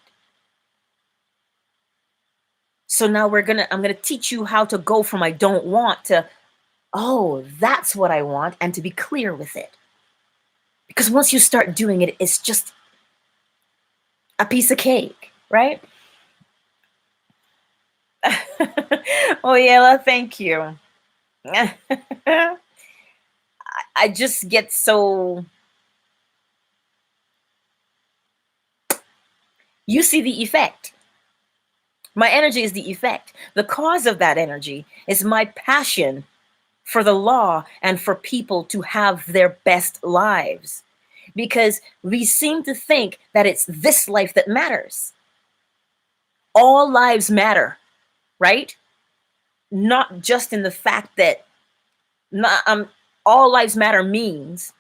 So now I'm gonna teach you how to go from I don't want to, oh, that's what I want, and to be clear with it. Because once you start doing it, it's just a piece of cake, right? Oh, yeah, thank you. I just get so... You see the effect. My energy is the effect. The cause of that energy is my passion for the law and for people to have their best lives. Because we seem to think that it's this life that matters. All lives matter, right? Not just in the fact that all lives matter means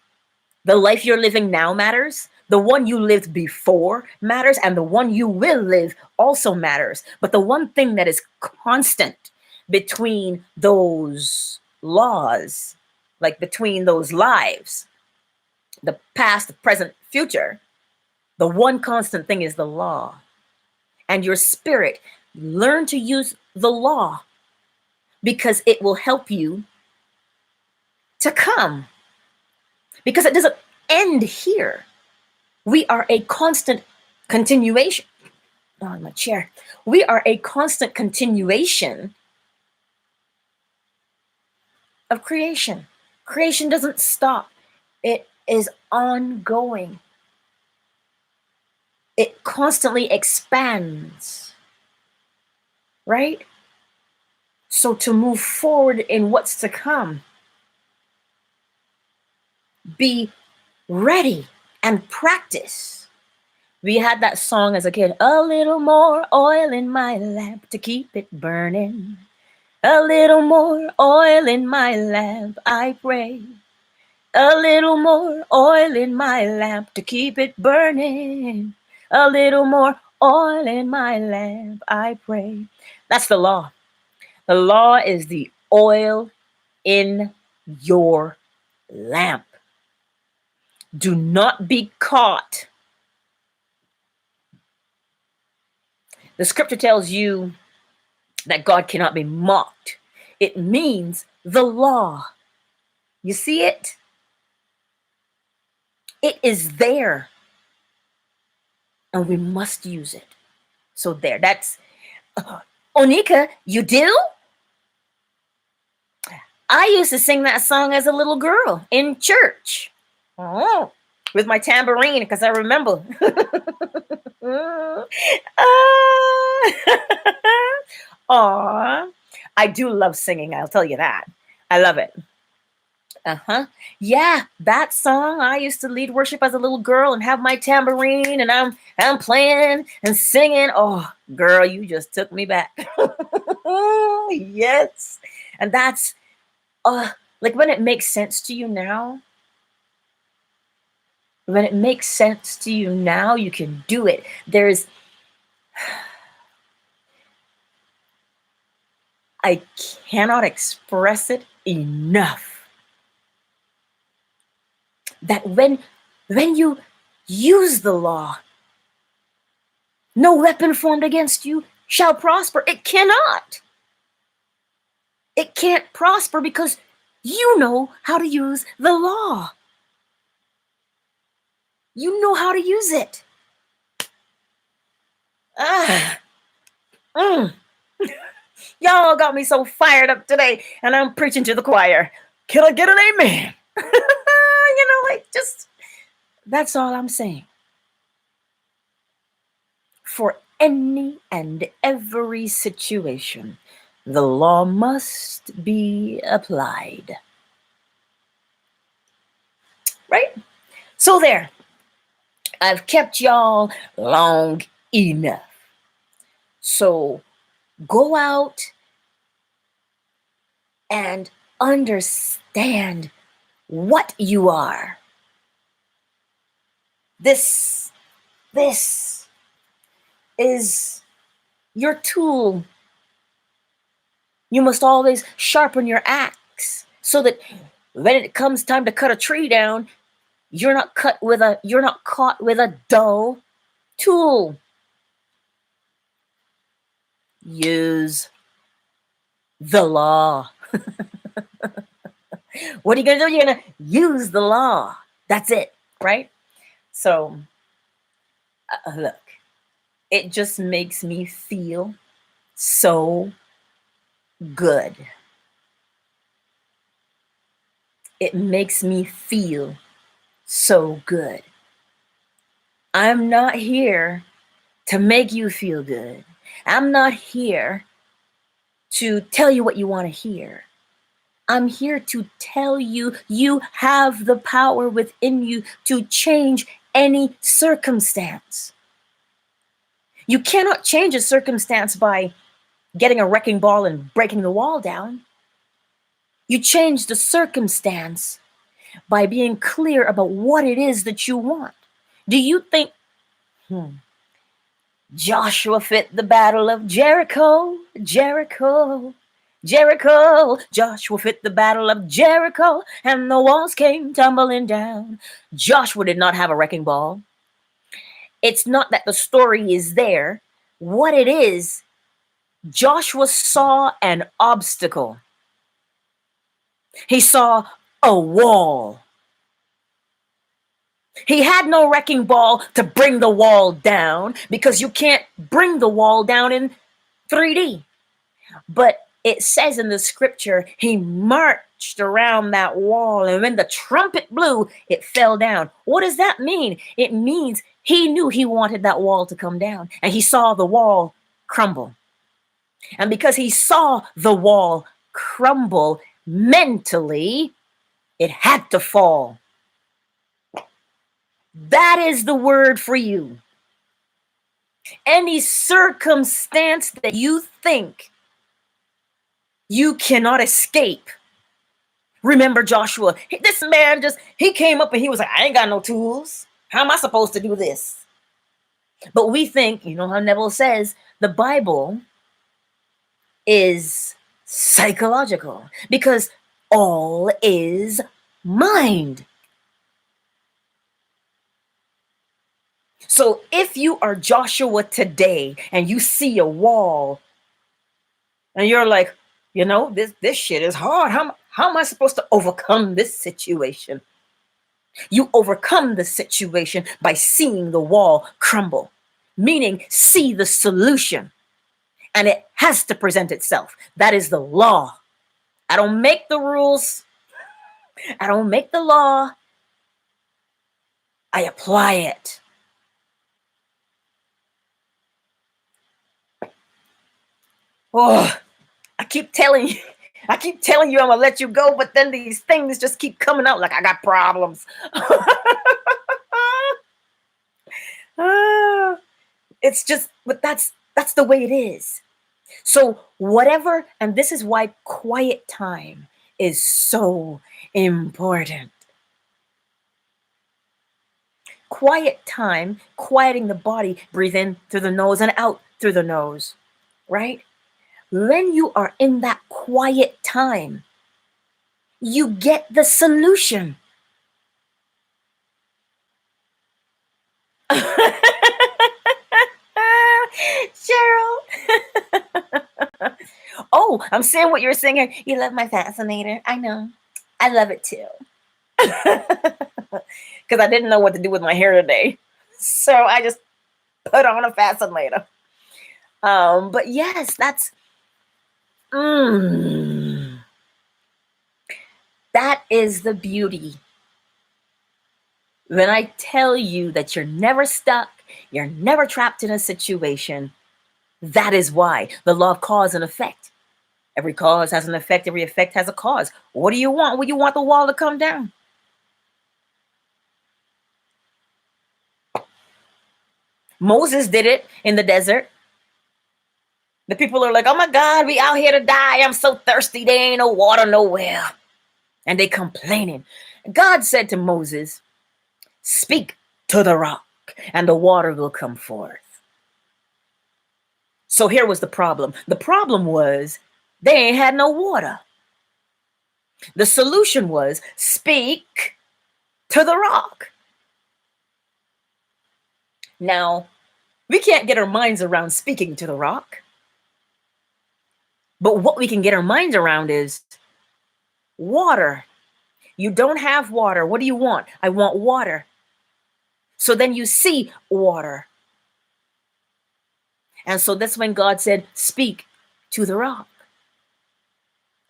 the life you're living now matters, the one you lived before matters, and the one you will live also matters. But the one thing that is constant between those laws, like between those lives, the past, the present, future, the one constant thing is the law. And your spirit, learn to use the law, because it will help you to come. Because it doesn't end here. We are a constant continuation. Oh, my chair. We are a constant continuation of creation. Creation doesn't stop. It is ongoing. It constantly expands, right? So to move forward in what's to come, be ready and practice. We had that song as a kid, a little more oil in my lamp to keep it burning. A little more oil in my lamp, I pray. A little more oil in my lamp to keep it burning. A little more oil in my lamp, I pray. That's the law. The law is the oil in your lamp. Do not be caught The scripture tells you that God cannot be mocked. It means the law. You see it? It is there, and we must use it. So there, that's Onika, you do? I used to sing that song as a little girl in church. Oh, with my tambourine, because I remember. Aw, I do love singing, I'll tell you that. I love it. Yeah, that song. I used to lead worship as a little girl and have my tambourine, and I'm playing and singing. Oh, girl, you just took me back. Yes. And that's like when it makes sense to you now. When it makes sense to you now, you can do it. I cannot express it enough that when you use the law, no weapon formed against you shall prosper. It cannot. It can't prosper because you know how to use the law. You know how to use it. Y'all got me so fired up today, and I'm preaching to the choir. Can I get an amen? Just that's all I'm saying. For any and every situation, the law must be applied. Right? So there. I've kept y'all long enough. So go out and understand what you are. This is your tool. You must always sharpen your axe so that when it comes time to cut a tree down, you're not caught with a dull tool. Use the law. What are you gonna do? You're gonna use the law. That's it, right? So, look, it just makes me feel so good. It makes me feel so good. I'm not here to make you feel good. I'm not here to tell you what you want to hear. I'm here to tell you you have the power within you to change any circumstance. You cannot change a circumstance by getting a wrecking ball and breaking the wall down. You change the circumstance by being clear about what it is that you want. Do you think Joshua fit the battle of Jericho? Jericho. Joshua fit the battle of Jericho, and the walls came tumbling down. Joshua did not have a wrecking ball. It's not that the story is there. What it is, Joshua saw an obstacle. He saw a wall. He had no wrecking ball to bring the wall down because you can't bring the wall down in 3D. But it says in the scripture, he marched around that wall, and when the trumpet blew, it fell down. What does that mean? It means he knew he wanted that wall to come down, and he saw the wall crumble. And because he saw the wall crumble mentally, it had to fall. That is the word for you. Any circumstance that you think you cannot escape. Remember Joshua, this man he came up and he was like, I ain't got no tools. How am I supposed to do this? But we think, you know how Neville says, the Bible is psychological because all is mind. So if you are Joshua today and you see a wall and you're like, this shit is hard. How am I supposed to overcome this situation? You overcome the situation by seeing the wall crumble, meaning see the solution. And it has to present itself. That is the law. I don't make the rules. I don't make the law. I apply it. Oh, I keep telling you I'm gonna let you go, but then these things just keep coming out like I got problems. It's just, but that's the way it is. So whatever, and this is why quiet time is so important. Quiet time, quieting the body, breathe in through the nose and out through the nose, right? When you are in that quiet time, you get the solution. Cheryl. Oh, I'm saying what you're saying. You love my fascinator. I know. I love it too. Because I didn't know what to do with my hair today. So I just put on a fascinator. But yes, that's that is the beauty. When I tell you that you're never stuck, you're never trapped in a situation, that is why the law of cause and effect. Every cause has an effect. Every effect has a cause. What do you want? Well, you want the wall to come down. Moses did it in the desert. The people are like, oh my God, we out here to die. I'm so thirsty. There ain't no water nowhere. And they complaining. God said to Moses, speak to the rock and the water will come forth. So here was the problem. The problem was they ain't had no water. The solution was speak to the rock. Now, we can't get our minds around speaking to the rock. But what we can get our minds around is water. You don't have water. What do you want? I want water. So then you see water. And so that's when God said, speak to the rock.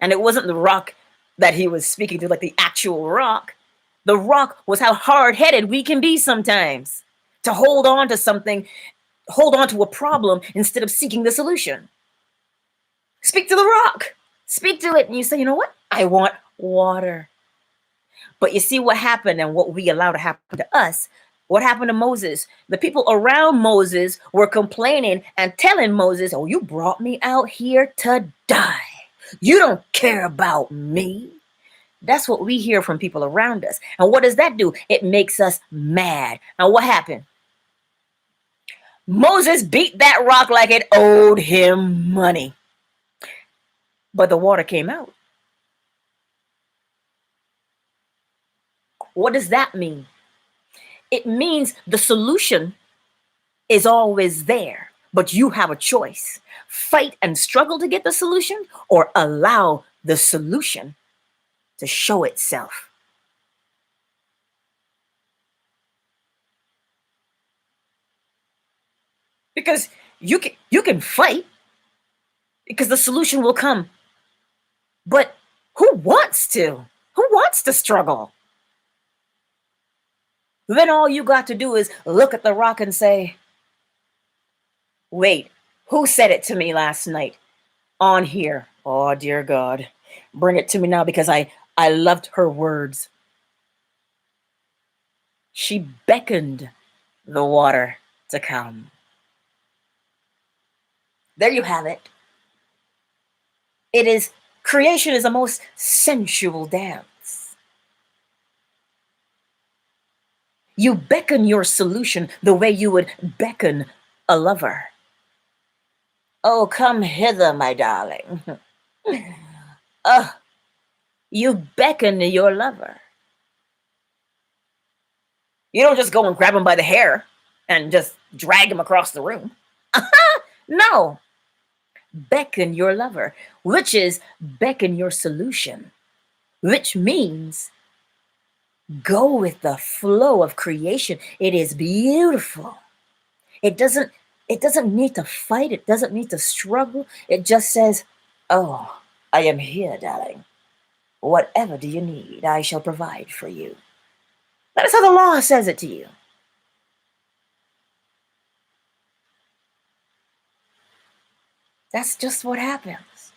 And it wasn't the rock that he was speaking to, like the actual rock. The rock was how hard-headed we can be sometimes, to hold on to something, hold on to a problem instead of seeking the solution. Speak to the rock. Speak to it. And you say, you know what? I want water. But you see what happened and what we allow to happen to us. What happened to Moses? The people around Moses were complaining and telling Moses, oh, you brought me out here to die. You don't care about me. That's what we hear from people around us. And what does that do? It makes us mad. And what happened? Moses beat that rock like it owed him money. But the water came out. What does that mean? It means the solution is always there, but you have a choice. Fight and struggle to get the solution, or allow the solution to show itself. Because you can fight, because the solution will come. But who wants to? Who wants to struggle? Then all you got to do is look at the rock and say, wait, who said it to me last night on here? Oh, dear God, bring it to me now, because I loved her words. She beckoned the water to come. There you have it. Creation is a most sensual dance. You beckon your solution the way you would beckon a lover. Oh, come hither, my darling. You beckon your lover. You don't just go and grab him by the hair and just drag him across the room. No. Beckon your lover, which is beckon your solution, which means go with the flow of creation. It is beautiful. It doesn't need to fight. It doesn't need to struggle. It just says, oh, I am here, darling. Whatever do you need, I shall provide for you. That is how the law says it to you. That's just what happens.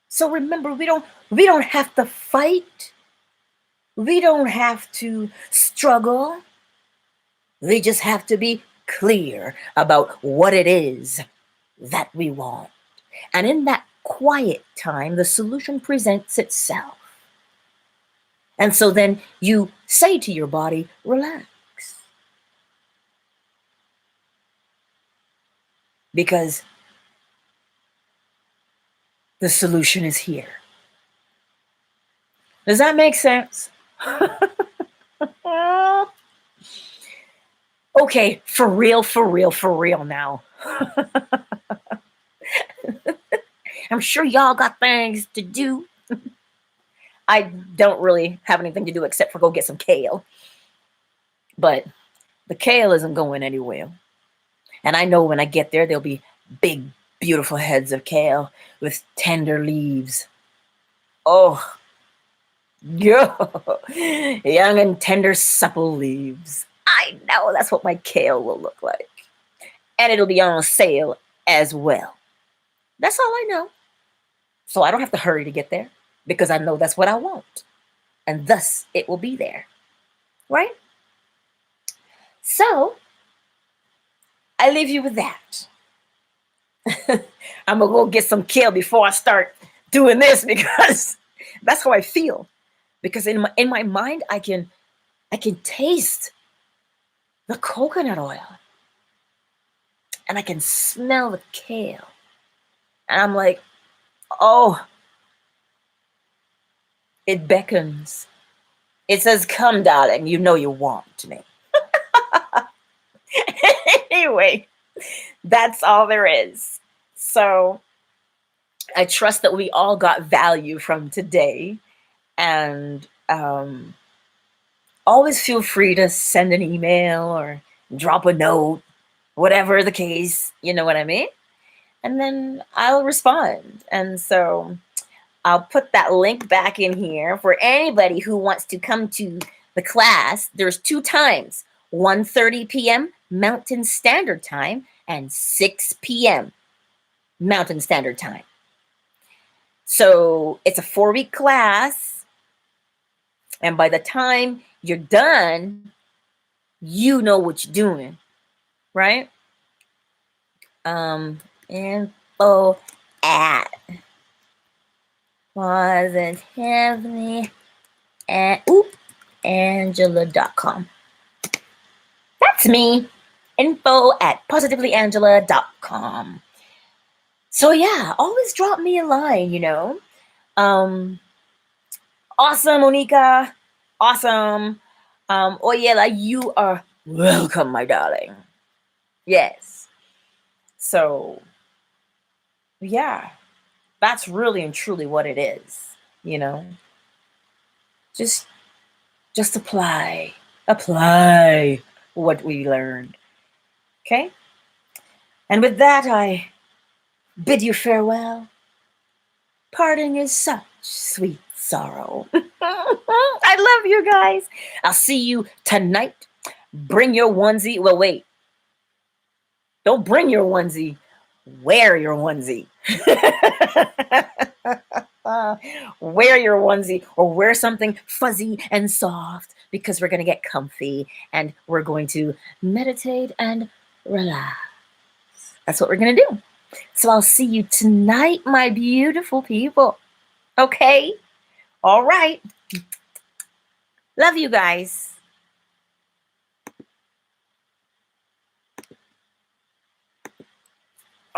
So remember, we don't have to fight. We don't have to struggle. We just have to be clear about what it is that we want. And in that quiet time, the solution presents itself. And so then you say to your body, relax. Because the solution is here. Does that make sense? Okay, for real now. I'm sure y'all got things to do. I don't really have anything to do except for go get some kale. But the kale isn't going anywhere. And I know when I get there, there'll be big, beautiful heads of kale with tender leaves. Oh, yeah, young and tender, supple leaves. I know that's what my kale will look like. And it'll be on sale as well. That's all I know. So I don't have to hurry to get there because I know that's what I want. And thus it will be there. Right? So I leave you with that. I'm going to go get some kale before I start doing this because that's how I feel. Because in my mind, I can taste the coconut oil. And I can smell the kale. And I'm like, oh, it beckons. It says, come, darling, you know you want me. Anyway, that's all there is. So I trust that we all got value from today. And always feel free to send an email or drop a note, whatever the case, you know what I mean? And then I'll respond. And so I'll put that link back in here for anybody who wants to come to the class. There's 2 times, 1:30 p.m. Mountain Standard Time and 6 p.m. Mountain Standard Time. So it's a 4-week class. And by the time you're done, you know what you're doing, right? Info at positively Angela.com. That's me. Info at positivelyangela.com. So yeah, always drop me a line, you know. Awesome, Monica. Awesome. Oyela, you are welcome, my darling. Yes. So yeah, that's really and truly what it is, you know. Just apply what we learned. Okay? And with that, I bid you farewell. Parting is such sweet sorrow. I love you guys. I'll see you tonight. Bring your onesie. Well, wait. Don't bring your onesie. Wear your onesie. Wear your onesie or wear something fuzzy and soft because we're going to get comfy and we're going to meditate and relax. That's what we're going to do. So I'll see you tonight, my beautiful people. Okay? All right. Love you guys.